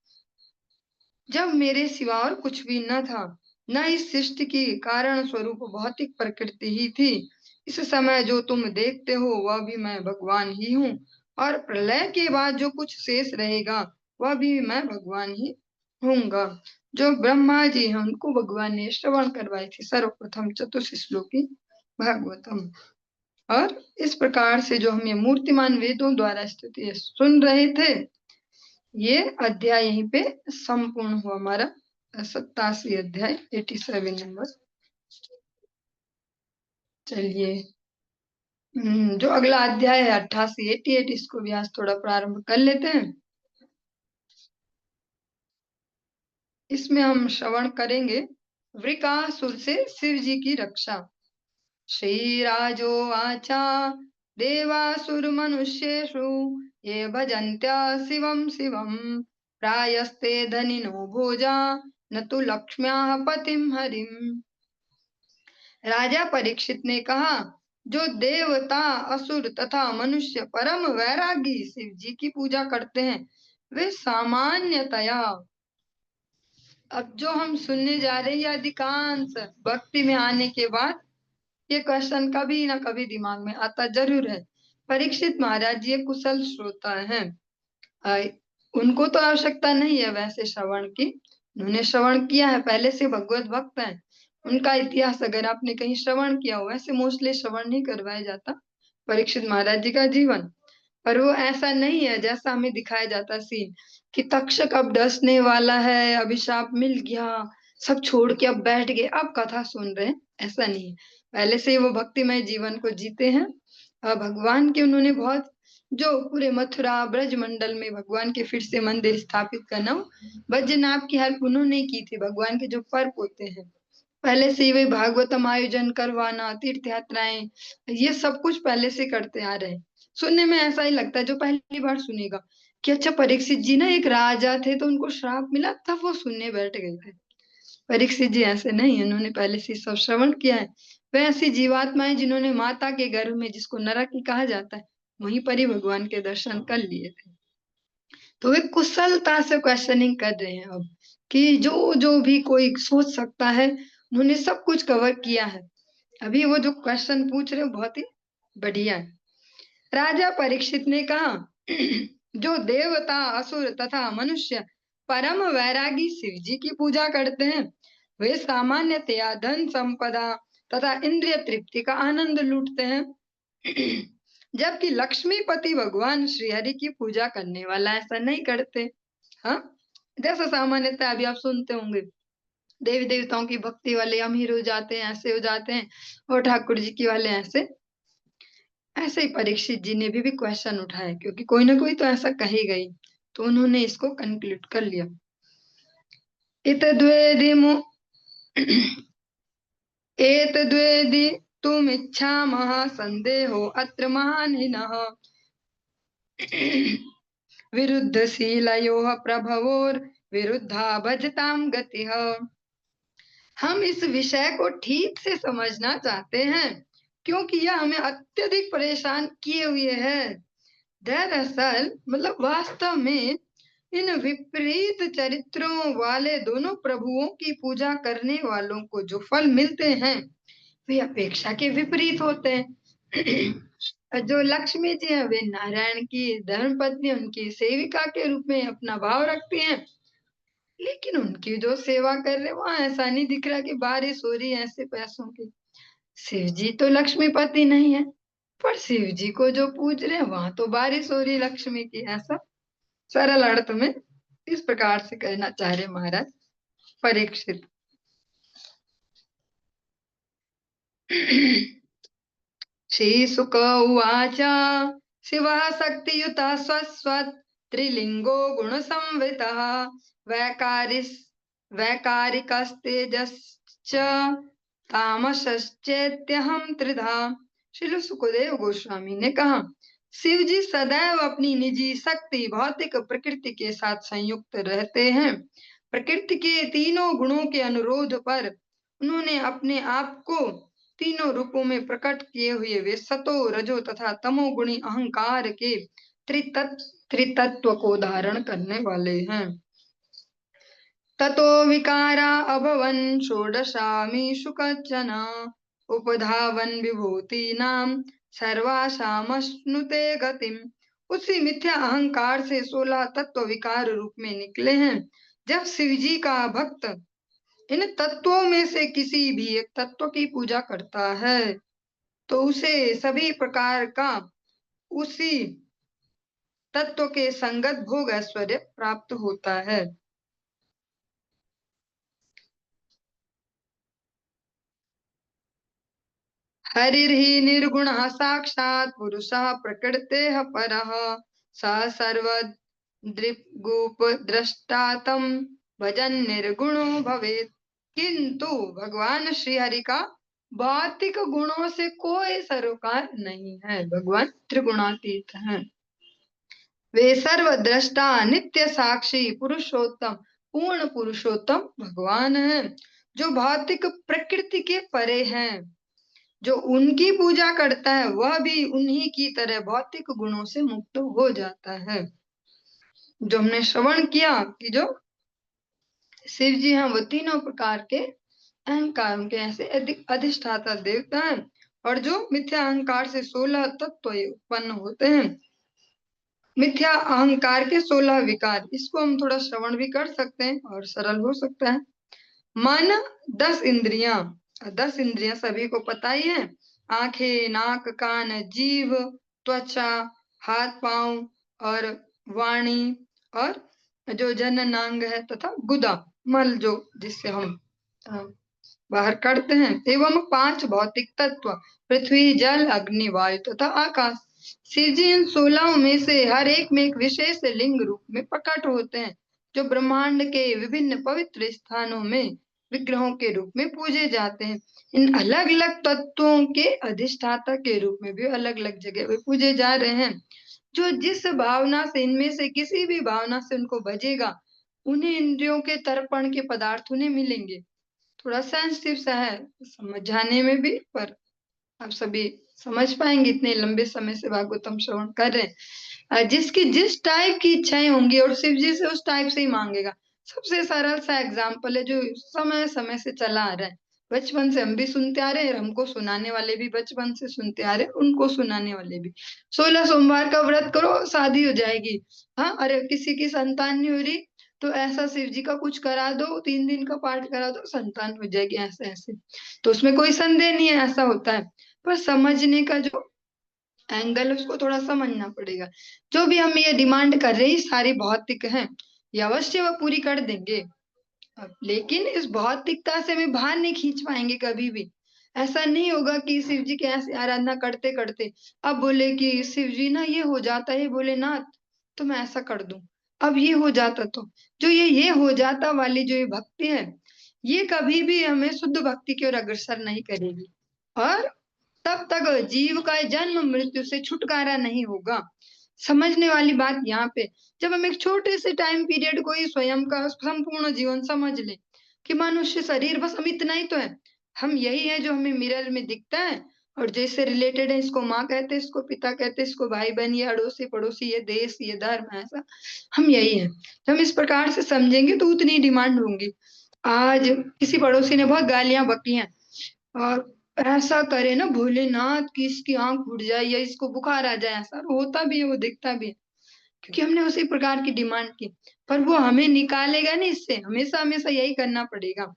जब मेरे सिवा और कुछ भी न था, न इस सृष्टि की कारण स्वरूप भौतिक प्रकृति ही थी। इस समय जो तुम देखते हो वह भी मैं भगवान ही हूँ, और प्रलय के बाद जो कुछ शेष रहेगा वह भी मैं भगवान ही हूँगा। जो ब्रह्मा जी हैं उनको भगवान ने श्रवण करवाई थी सर्वप्रथम चतुर्थ श्लोकी भागवतम। और इस प्रकार से जो हम ये मूर्तिमान वेदों द्वारा स्तुति सुन रहे थे, ये अध्याय यहीं पे संपूर्ण हुआ हमारा 87 अध्याय 87 नंबर। चलिए जो अगला अध्याय है 88 88, इसको भी आज थोड़ा प्रारंभ कर लेते हैं। इसमें हम श्रवण करेंगे वृकासुर से शिव जी की रक्षा। श्री राजो आचा देवासुर मनुष्येषु ये भजन्त्या शिवम शिवम प्रायस्ते धनिनो भोजा न तो लक्ष्म्या पतिम हरिम। राजा परीक्षित ने कहा, जो देवता असुर तथा मनुष्य परम वैरागी शिव जी की पूजा करते हैं, वे सामान्यतया, अब जो हम सुनने जा रहे हैं अधिकांश भक्ति में आने के बाद ये क्वेश्चन कभी ना कभी दिमाग में आता जरूर है। परीक्षित महाराज जी कुशल श्रोता हैं, उनको तो आवश्यकता नहीं है वैसे श्रवण की, उन्होंने श्रवण किया है, पहले से भगवत भक्त हैं। उनका इतिहास अगर आपने कहीं श्रवण किया हो, वैसे मोस्टली श्रवण नहीं करवाया जाता परीक्षित महाराज जी का जीवन, पर वो ऐसा नहीं है जैसा हमें दिखाया जाता सीन कि तक्षक अब डसने वाला है, अभिशाप मिल गया, सब छोड़ के अब बैठ गए, अब कथा सुन रहे हैं, ऐसा नहीं है। पहले से ही वो भक्तिमय जीवन को जीते हैं। भगवान के उन्होंने बहुत, जो पूरे मथुरा ब्रज मंडल में भगवान के फिर से मंदिर स्थापित करना, बैजनाथ की हेल्प उन्होंने की थी। भगवान के जो पर्व होते हैं पहले से ही वे भागवतम आयोजन करवाना, तीर्थ यात्राएं, ये सब कुछ पहले से करते आ रहे हैं। सुनने में ऐसा ही लगता है जो पहली बार सुनेगा कि अच्छा परीक्षित जी ना एक राजा थे तो उनको श्राप मिला तब वो सुनने बैठ गए थे। परीक्षित जी ऐसे नहीं, उन्होंने पहले से सब श्रवण किया है। वे ऐसी जीवात्माएं जिन्होंने माता के गर्भ में, जिसको नरक ही कहा जाता है, वहीं पर ही भगवान के दर्शन कर लिए थे। तो वे कुशलता से क्वेश्चनिंग कर रहे हैं अब कि जो जो भी कोई सोच सकता है उन्होंने सब कुछ कवर किया है। अभी वो जो क्वेश्चन पूछ रहे हो बहुत ही बढ़िया है। राजा परीक्षित ने कहा, जो देवता असुर तथा मनुष्य परम वैरागी शिव जी की पूजा करते हैं, वे सामान्यतया धन संपदा तथा इंद्रिय तृप्ति का आनंद लूटते हैं, जबकि लक्ष्मीपति भगवान श्री हरि की पूजा करने वाला ऐसा नहीं करते। हाँ, जैसा सामान्यतः अभी आप सुनते होंगे देवी देवताओं की भक्ति वाले अमीर हो जाते हैं, ऐसे हो जाते हैं, और ठाकुर जी की वाले ऐसे। ऐसे ही परीक्षित जी ने भी क्वेश्चन उठाया, क्योंकि कोई ना कोई तो ऐसा कहेगा ही, तो उन्होंने इसको कंक्लूड कर लिया। एतद्वेदि तुम इच्छामः संदेहो अत्र महानिनः विरुद्धशीलयोः प्रभवोर विरुद्धा भजताम गतिः। हम इस विषय को ठीक से समझना चाहते हैं क्योंकि यह हमें अत्यधिक परेशान किए हुए है। दरअसल मतलब वास्तव में इन विपरीत चरित्रों वाले दोनों प्रभुओं की पूजा करने वालों को जो फल मिलते हैं वे अपेक्षा के विपरीत होते हैं। जो लक्ष्मी जी है वे नारायण की धर्म पत्नी उनकी सेविका के रूप में अपना भाव रखती हैं, लेकिन उनकी जो सेवा कर रहे वहां ऐसा नहीं दिख रहा कि बारिश हो रही है ऐसे पैसों की। शिव जी तो लक्ष्मीपति नहीं है, पर शिव जी को जो पूज रहे हैं वहां तो बारिश हो रही लक्ष्मी की। ऐसा सरल अर्थ में इस प्रकार से कहना चाह रहे महाराज परीक्षित। श्रीशुक उवाच शिवः शक्तियुतः स्वस्वत् त्रिलिङ्गो गुणसंवृतः वैकारिस् वैकारिकस्तेजश्च तामसश्चेत्यहं त्रिधा। श्रील सुखदेव गोस्वामी ने कहा, शिव जी सदैव अपनी निजी शक्ति भौतिक प्रकृति के साथ संयुक्त रहते हैं। प्रकृति के तीनों गुणों के अनुरोध पर उन्होंने अपने आप को तीनों रूपों में प्रकट किए हुए वे सतो रजो तथा तमोगुणी अहंकार के त्रितत्व को धारण करने वाले हैं। ततो विकारा अभवन् षोडशामीषु कश्चन उपधावन् विभूतीनां सर्वासामश्नुते गतिम्। उसी मिथ्या अहंकार से 16 तत्व विकार रूप में निकले हैं। जब शिवजी का भक्त इन तत्वों में से किसी भी एक तत्व की पूजा करता है तो उसे सभी प्रकार का उसी तत्व के संगत भोग ऐश्वर्य प्राप्त होता है। हरिर्हि निर्गुणः साक्षात् पुरुषः प्रकृतेः परः स सर्वदृग्गोपद्रष्टा तं भजन निर्गुणो भवेत्। किंतु भगवान श्री हरि का भौतिक गुणों से कोई सरोकार नहीं है। भगवान त्रिगुणातीत हैं। वे सर्वद्रष्टा नित्य साक्षी पुरुषोत्तम पूर्ण पुरुषोत्तम भगवान हैं, जो भौतिक प्रकृति के परे हैं। जो उनकी पूजा करता है वह भी उन्हीं की तरह भौतिक गुणों से मुक्त हो जाता है। जो हमने श्रवण किया कि जो शिव जी हैं वो तीनों प्रकार के अहंकार के ऐसे अधिष्ठाता देवता हैं, और जो मिथ्या अहंकार से 16 तत्व उत्पन्न होते हैं। मिथ्या अहंकार के 16 विकार, इसको हम थोड़ा श्रवण भी कर सकते हैं और सरल हो सकता है। मन 10 इंद्रियां, 10 इंद्रियां सभी को पता ही है। आंखें, नाक, कान, जीभ, त्वचा, हाथ पांव और वाणी, और जो जननांग है तथा गुदा मल जो जिससे हम बाहर करते हैं, एवं 5 भौतिक तत्व पृथ्वी जल अग्नि वायु तथा आकाश। शिव जी इन 16 में से हर एक में एक विशेष लिंग रूप में प्रकट होते हैं, जो ब्रह्मांड के विभिन्न पवित्र स्थानों में विग्रहों के रूप में पूजे जाते हैं। इन अलग अलग तत्वों के अधिष्ठाता के रूप में भी अलग अलग जगह पे पूजे जा रहे हैं। जो जिस भावना से इनमें से किसी भी भावना से उनको भजेगा, उन्हें इंद्रियों के तर्पण के पदार्थ उन्हें मिलेंगे। थोड़ा सेंसिटिव सा है समझाने में भी, पर आप सभी समझ पाएंगे, इतने लंबे समय से भागवतम श्रवण कर रहे हैं। जिसकी जिस टाइप की इच्छाएं होंगी और शिव जी से उस टाइप से ही मांगेगा। सबसे सरल सा एग्जाम्पल है जो समय समय से चला आ रहा है। बचपन से हम भी सुनते आ रहे हैं, हमको सुनाने वाले भी बचपन से सुनते आ रहे हैं, उनको सुनाने वाले भी। 16 सोमवार का व्रत करो शादी हो जाएगी। हाँ, अरे किसी की संतान नहीं हो रही तो ऐसा शिव जी का कुछ करा दो, 3 दिन का पाठ करा दो, संतान हो जाएगी, ऐसे ऐसे। तो उसमें कोई संदेह नहीं है, ऐसा होता है। पर समझने का जो एंगल है उसको थोड़ा समझना पड़ेगा। जो भी हम ये डिमांड कर रहे हैं सारी भौतिक हैं, ये अवश्य वह पूरी कर देंगे। अब लेकिन इस भौतिकता से हमें बाहर नहीं खींच पाएंगे कभी भी। ऐसा नहीं होगा कि शिव जी की ऐसे आराधना करते करते अब बोले कि शिव जी ना ये हो जाता है भोलेनाथ तो मैं ऐसा कर दूं, अब ये हो जाता तो। जो ये हो जाता वाली जो ये भक्ति है, ये कभी भी हमें शुद्ध भक्ति की ओर अग्रसर नहीं करेगी, और तब तक जीव का जन्म मृत्यु से छुटकारा नहीं होगा। समझने वाली बात यहाँ पे, जब हम एक छोटे से टाइम पीरियड को ही स्वयं का संपूर्ण जीवन समझ ले कि मनुष्य शरीर बस हम इतना ही तो है, हम यही है जो हमें मिरर में दिखता है, और जैसे रिलेटेड है, इसको माँ कहते हैं, इसको पिता कहते हैं, इसको भाई-बहन, ये अड़ोसी-पड़ोसी, ये देश, ये धर्म, ऐसा हम यही हैं। तो हम इस प्रकार से समझेंगे तो उतनी डिमांड होंगी। आज किसी पड़ोसी ने बहुत गालियाँ बकी हैं और ऐसा करे ना भोलेनाथ कि इसकी आँख फूट जाए या इसको बुखार आ जाए, ऐसा होता भी है, वो दिखता भी है। क्योंकि हमने उसी प्रकार की डिमांड की, पर वो हमें निकालेगा नहीं इससे, हमेशा-हमेशा यही करना पड़ेगा।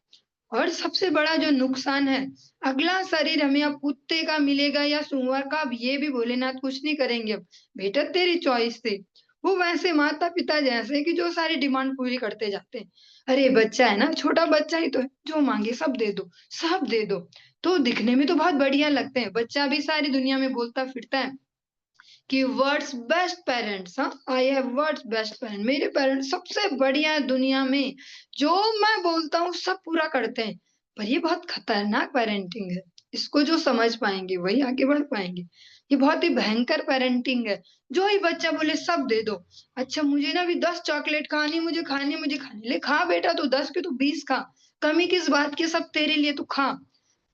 और सबसे बड़ा जो नुकसान है, अगला शरीर हमें अब कुत्ते का मिलेगा या सूअर का, अब ये भी भोलेनाथ कुछ नहीं करेंगे अब। बेटा तेरी चॉइस थी। वो वैसे माता-पिता जैसे हैं कि जो सारी डिमांड पूरी करते जाते हैं। अरे बच्चा है ना, छोटा बच्चा ही तो है, जो माँगे सब दे दो, सब दे दो। तो दिखने में तो बहुत बढ़िया लगते हैं, बच्चा भी सारी दुनिया में बोलता फिरता है कि वर्ड्स बेस्ट पेरेंट्स, हाँ, I have words best parent, मेरे पेरेंट्स सबसे बढ़िया है दुनिया में, जो मैं बोलता हूँ सब पूरा करते हैं। पर ये बहुत खतरनाक पेरेंटिंग है। इसको जो समझ पाएंगे वही आगे बढ़ पाएंगे। ये बहुत ही भयंकर पेरेंटिंग है। जो ही बच्चा बोले सब दे दो। अच्छा मुझे ना अभी 10 चॉकलेट खानी, मुझे खानी, ले खा बेटा, तू 10 की तू 20 खा, कमी किस बात की, सब तेरे लिए, तू खा।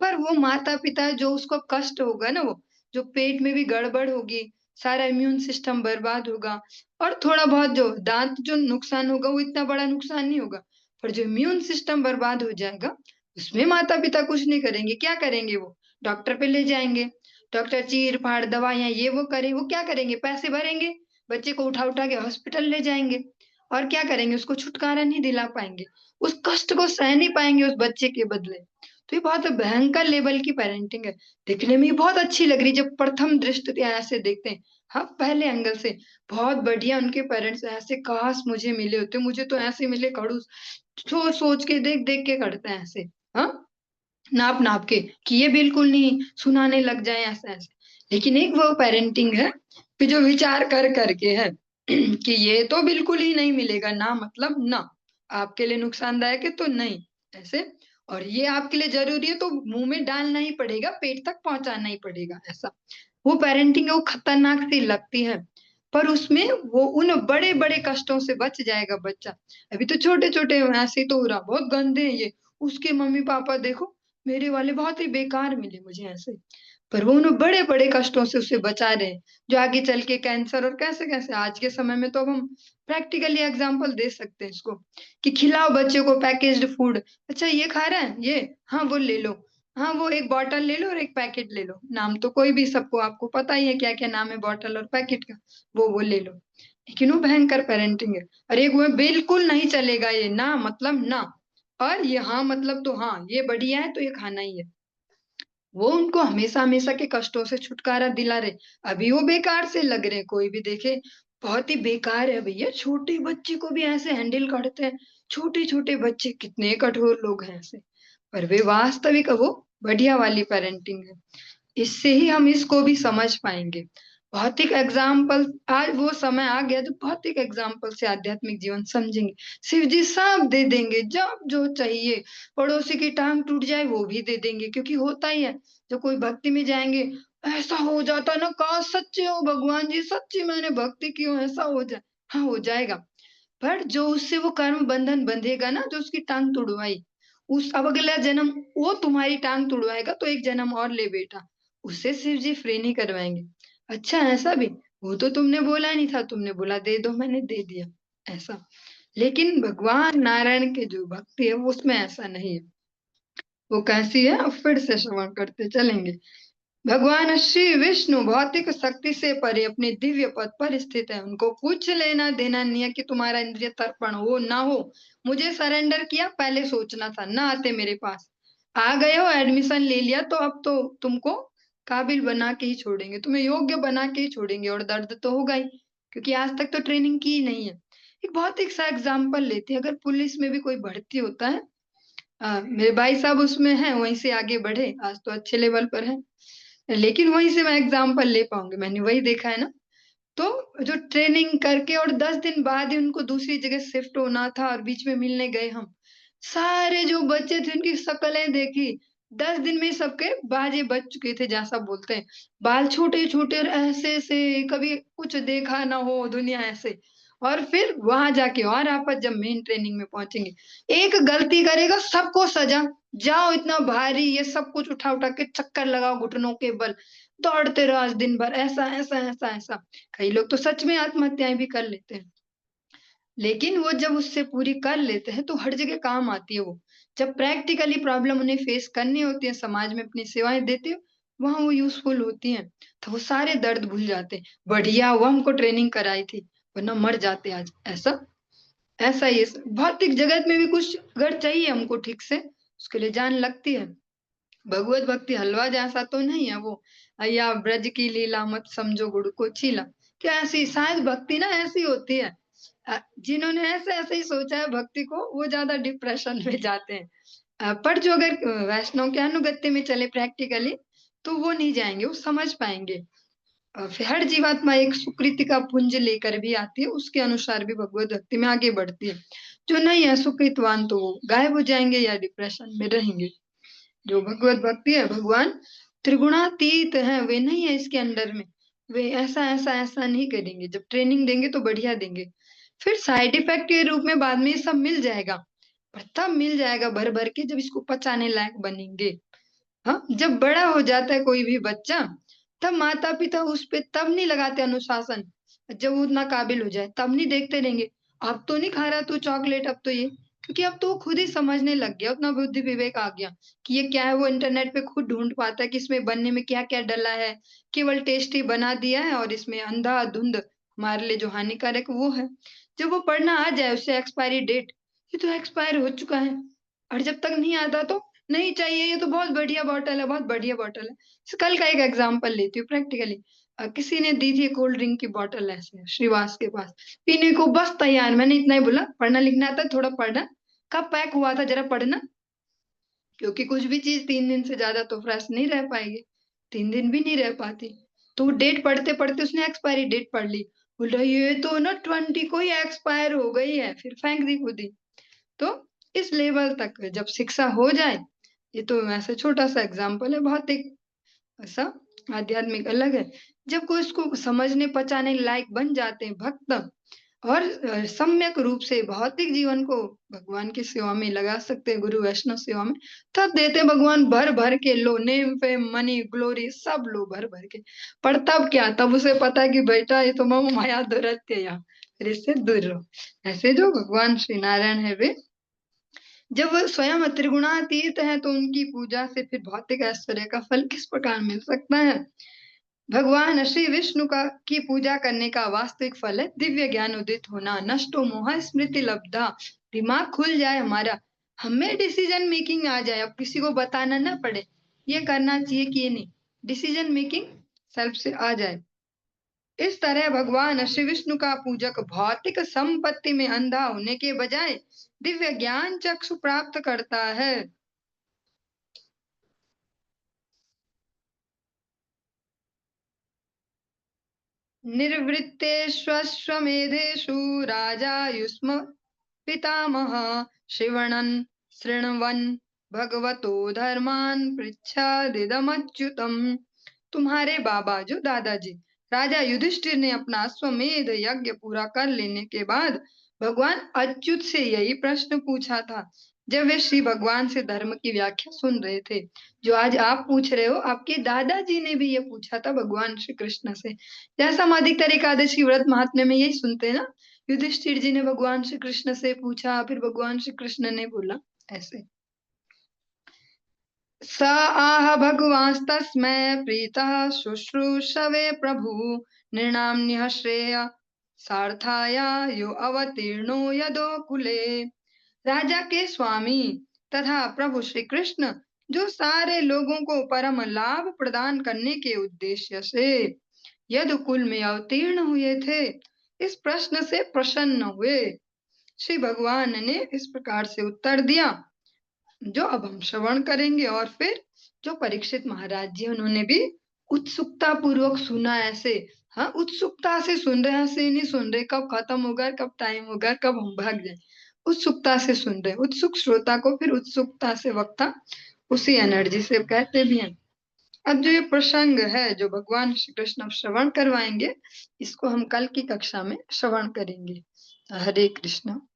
पर वो माता पिता जो उसको कष्ट होगा ना, वो जो पेट में भी गड़बड़ होगी, सारा इम्यून सिस्टम बर्बाद होगा और थोड़ा बहुत जो दाँत जो नुकसान होगा वो इतना बड़ा नुकसान नहीं होगा। पर जो इम्यून सिस्टम बर्बाद हो जाएगा, उसमें माता-पिता कुछ नहीं करेंगे। क्या करेंगे वो? डॉक्टर पे ले जाएँगे। डॉक्टर चीर-फाड़ दवाइयाँ ये वो करे, वो क्या करेंगे? पैसे भरेंगे, बच्चे को उठा-उठा के हॉस्पिटल ले जाएँगे और क्या करेंगे? उसको छुटकारा नहीं दिला पाएँगे। उस कष्ट को सह नहीं पाएँगे उस बच्चे के बदले। तो ये बहुत भयंकर लेवल की पेरेंटिंग है। दिखने में ये बहुत अच्छी लग रही है जब प्रथम दृष्टया ऐसे देखते हैं। हाँ, पहले एंगल से बहुत बढ़िया उनके पेरेंट्स ऐसे काश मुझे मिले होते, मुझे तो ऐसे मिले खड़ूस, सोच-सोच के देख-देख के करते हैं ऐसे, हाँ? नाप-नाप के कि ये बिल्कुल नहीं, सुनाने लग जाएँ ऐसे-ऐसे। लेकिन एक वो पेरेंटिंग है कि जो विचार कर के है कि ये तो बिल्कुल ही नहीं मिलेगा, ना मतलब ना, आपके लिए नुकसानदायक है तो नहीं, ऐसे। और ये आपके लिए ज़रूरी है तो मुँह में डालना ही पड़ेगा, पेट तक पहुँचाना ही पड़ेगा, ऐसा। वो पेरेंटिंग है वो खतरनाक सी लगती है, पर उसमें वो उन बड़े-बड़े कष्टों से बच जाएगा बच्चा। अभी तो छोटे-छोटे ऐसे ही तो हो रहा, बहुत गंदे हैं ये, उसके मम्मी-पापा देखो, मेरे वाले बहुत ही बेकार मिले मुझे ऐसे। पर वो उन बड़े-बड़े कष्टों से उसे बचा रहे हैं, जो आगे चल के कैंसर और कैसे-कैसे आज के समय में तो अब हम प्रैक्टिकली एग्ज़ाम्पल दे सकते हैं इसको, कि खिलाओ बच्चे को पैकेज्ड फूड, अच्छा ये खा रहा है? ये? हाँ, वो ले लो। हाँ, वो 1 बॉटल ले लो और 1 पैकेट ले लो। नाम तो कोई भी सबको आपको पता ही है क्या-क्या नाम है बॉटल और पैकेट का, वो ले लो। लेकिन वो भयंकर पेरेंटिंग है। और एक वो बिल्कुल नहीं चलेगा ये, ना मतलब ना, और ये हाँ मतलब तो हाँ, ये बढ़िया है तो ये खाना ही है। वो उनको हमेशा-हमेशा के कष्टों से छुटकारा दिला रहे। अभी वो बेकार से लग रहे हैं, कोई भी देखे बहुत ही बेकार है भैया, छोटे बच्चे को भी ऐसे हैंडल करते हैं। छोटे-छोटे बच्चे कितने कठोर लोग हैं ऐसे। पर वे वास्तविक वो बढ़िया वाली पेरेंटिंग है। इससे ही हम इसको भी समझ पाएँगे। भौतिक एग्ज़ाम्पल आज वो समय आ गया जब भौतिक एग्ज़ाम्पल से आध्यात्मिक जीवन समझेंगे। शिव जी सब दे देंगे, जब जो चाहिए। पड़ोसी की टाँग टूट जाए वो भी दे देंगे क्योंकि होता ही है, जब कोई भक्ति में जाएँगे, ऐसा हो जाता है ना काश सच्चे हो भगवान जी, सच्ची मैंने भक्ति की हो, ऐसा हो जाए। हाँ, हो जाएगा। पर जो उससे वो कर्म बंधन बंधेगा ना, जो उसकी टाँग तुड़वाई, उस अब अगला जन्म वो तुम्हारी टाँग तुड़वाएगा तो एक जन्म और ले बेटा, उससे शिव जी फ्री नहीं करवाएँगे। अच्छा ऐसा भी? वो तो तुमने बोला नहीं था, तुमने बोला दे दो मैंने दे दिया, ऐसा। लेकिन भगवान नारायण की जो भक्ति है, वो उसमें ऐसा नहीं है। वो कैसी है? अब फिर से श्रवण करते चलेंगे। भगवान श्री विष्णु भौतिक शक्ति से परे अपने दिव्य पद पर स्थित है। उनको कुछ लेना देना नहीं है कि तुम्हारा इंद्रिय तर्पण हो ना हो। मुझे सरेंडर किया, पहले सोचना था, ना आते मेरे पास। आ गए हो, एडमिशन ले लिया तो अब तो तुमको काबिल बना के ही छोड़ेंगे, तुम्हें योग्य बना के ही छोड़ेंगे और दर्द तो होगा ही, क्योंकि आज तक तो ट्रेनिंग की ही नहीं है। एक भौतिक सा एग्जाम्पल लेते हैं, अगर पुलिस में भी कोई भर्ती होता है, मेरे भाई साहब उसमें हैं, वहीं से आगे बढ़े, आज तो अच्छे लेवल पर हैं। लेकिन वहीं से मैं एग्ज़ाम्पल ले पाऊँगी, मैंने वही देखा है ना। तो जो ट्रेनिंग करके और 10 दिन बाद ही उनको दूसरी जगह शिफ्ट होना था और बीच में मिलने गए हम। सारे जो बच्चे थे उनकी शक्लें देखी, 10 दिन में ही सबके बाजे बज चुके थे जैसा बोलते हैं। बाल छोटे-छोटे और ऐसे से कभी कुछ देखा ना हो दुनिया ऐसे। और फिर वहां जाके और आपस जब मेन ट्रेनिंग में पहुंचेंगे, एक गलती करेगा सबको सजा, जाओ इतना भारी ये सब कुछ उठा उठा के चक्कर लगाओ घुटनों के बल, दौड़ते रहो आज दिन भर, ऐसा ऐसा ऐसा ऐसा। कई लोग तो सच में आत्महत्याएं भी कर लेते हैं, लेकिन वो जब उससे पूरी कर लेते हैं तो हर जगह काम आती है वो। जब प्रैक्टिकली प्रॉब्लम उन्हें फेस करनी होती है, समाज में अपनी सेवाएं देते हो, वहां वो यूजफुल होती हैं, तो वो सारे दर्द भूल जाते हैं। बढ़िया हुआ हमको ट्रेनिंग कराई थी, वरना मर जाते आज। ऐसा ऐसा ही है। भौतिक जगत में भी कुछ अगर चाहिए हमको ठीक से, उसके लिए जान लगती है। भगवत भक्ति हलवा जैसा तो नहीं है वो, या ब्रज की लीला मत समझो गुड़ को चीला। क्या ऐसी शायद भक्ति ना ऐसी होती है, जिन्होंने ऐसे ऐसे ही सोचा है भक्ति को, वो ज्यादा डिप्रेशन में जाते हैं। पर जो अगर वैष्णव के अनुगत्य में चले प्रैक्टिकली, तो वो नहीं जाएंगे, वो समझ पाएंगे। फिर हर जीवात्मा एक सुकृति का पुंज लेकर भी आती है, उसके अनुसार भी भगवत भक्ति में आगे बढ़ती है। जो नहीं है सुकृतवान, तो वो गायब हो जाएंगे या डिप्रेशन में रहेंगे। जो भगवत भक्ति है, भगवान त्रिगुणातीत है, वे नहीं है इसके अंडर में। वे ऐसा ऐसा ऐसा नहीं करेंगे, जब ट्रेनिंग देंगे तो बढ़िया देंगे। फिर साइड इफेक्ट के रूप में बाद में ये सब मिल जाएगा, पर तब मिल जाएगा भर भर के जब इसको पचाने लायक बनेंगे। हाँ, जब बड़ा हो जाता है कोई भी बच्चा, तब माता पिता उस पे तब नहीं लगाते अनुशासन। जब वो उतना काबिल हो जाए तब नहीं देखते रहेंगे, अब तो नहीं खा रहा तू चॉकलेट, अब तो ये। क्योंकि अब तो वो खुद ही समझने लग गया, उतना बुद्धि विवेक आ गया कि ये क्या है। वो इंटरनेट पे खुद ढूंढ पाता है कि इसमें बनने में क्या क्या डला है, केवल टेस्टी बना दिया है, और इसमें अंधाधुंध हमारे लिए जो हानिकारक वो है। जब वो पढ़ना आ जाए उससे एक्सपायरी डेट, ये तो एक्सपायर हो चुका है, और जब तक नहीं आता तो नहीं चाहिए, ये तो बहुत बढ़िया बॉटल है, बहुत बढ़िया बॉटल है। कल का एक एग्जांपल लेती हूँ प्रैक्टिकली। किसी ने दी थी कोल्ड ड्रिंक की बॉटल ऐसे श्रीवास के पास, पीने को बस तैयार, मैंने इतना ही बोला पढ़ना लिखना आता है थोड़ा पढ़ना, कब पैक हुआ था जरा पढ़ना। क्योंकि कुछ भी चीज 3 दिन से ज्यादा तो फ्रेश नहीं रह पाएगी, 3 दिन भी नहीं रह पाती। तो डेट पढ़ते पढ़ते उसने एक्सपायरी डेट पढ़ ली, बोल रहा ये तो ना 20 को ही एक्सपायर हो गई है, फिर फेंक दी खुद ही। तो इस लेवल तक जब शिक्षा हो जाए, ये तो वैसे छोटा सा एग्जाम्पल है, बहुत एक ऐसा आध्यात्मिक अलग है। जब कोई इसको समझने पचाने लायक बन जाते हैं भक्त, और सम्यक रूप से भौतिक जीवन को भगवान की सेवा में लगा सकते हैं, गुरु वैष्णव सेवा में, तब देते हैं भगवान भर भर के, लो नेम फेम मनी ग्लोरी सब लो भर भर के। पर तब क्या, तब उसे पता है कि बेटा ये तो मम माया दुरत्य या, फिर इससे दूर रहो। ऐसे जो भगवान श्री नारायण है वे, जब वह स्वयं त्रिगुणातीत है, तो उनकी पूजा से फिर भौतिक ऐश्वर्य का फल किस प्रकार मिल सकता है। भगवान श्री विष्णु का की पूजा करने का वास्तविक फल है दिव्य ज्ञान उदित होना, नष्टो मोह स्मृति लब्धा। दिमाग खुल जाए हमारा, हमें डिसीजन मेकिंग आ जाए, अब किसी को बताना ना पड़े ये करना चाहिए कि ये नहीं, डिसीजन मेकिंग सेल्फ से आ जाए। इस तरह भगवान श्री विष्णु का पूजक भौतिक संपत्ति में अंधा होने के बजाय दिव्य ज्ञान चक्षु प्राप्त करता है। निर्वृत्तेष्वश्वमेधेषु राजा युष्म पितामह श्रवणन् शृण्वन् भगवतो धर्मान् पृच्छादिदमच्युतम्। तुम्हारे बाबा जो दादाजी राजा युधिष्ठिर ने अपना अश्वमेध यज्ञ पूरा कर लेने के बाद भगवान अच्युत से यही प्रश्न पूछा था, जब वे श्री भगवान से धर्म की व्याख्या सुन रहे थे। जो आज आप पूछ रहे हो, आपके दादाजी ने भी ये पूछा था भगवान श्री कृष्ण से। जैसा हम अधिकतर एकादशी व्रत महात्म्य में यही सुनते हैं ना, युधिष्ठिर जी ने भगवान श्री कृष्ण से पूछा, फिर भगवान श्री कृष्ण ने बोला, ऐसे। स आह भगवांस्तस्मै प्रीतः शुश्रूषवे प्रभु नृणाम्यः श्रेय सार्थाय यो अवतीर्णो यदो कुले। राजा के स्वामी तथा प्रभु श्री कृष्ण, जो सारे लोगों को परम लाभ प्रदान करने के उद्देश्य से यदुकुल में अवतीर्ण हुए थे, इस प्रश्न से प्रसन्न हुए। श्री भगवान ने इस प्रकार से उत्तर दिया, जो अब हम श्रवण करेंगे। और फिर जो परीक्षित महाराज जी, उन्होंने भी उत्सुकता पूर्वक सुना ऐसे। हाँ, उत्सुकता से सुन रहे हैं, ऐसे नहीं सुन रहे कब खत्म होगा, कब टाइम होगा, कब हम भाग जाए। उत्सुकता से सुन रहे, उत्सुक श्रोता को फिर उत्सुकता से वक्ता उसी एनर्जी से कहते भी हैं। अब जो ये प्रसंग है जो भगवान श्री कृष्ण श्रवण करवाएंगे, इसको हम कल की कक्षा में श्रवण करेंगे। हरे कृष्ण।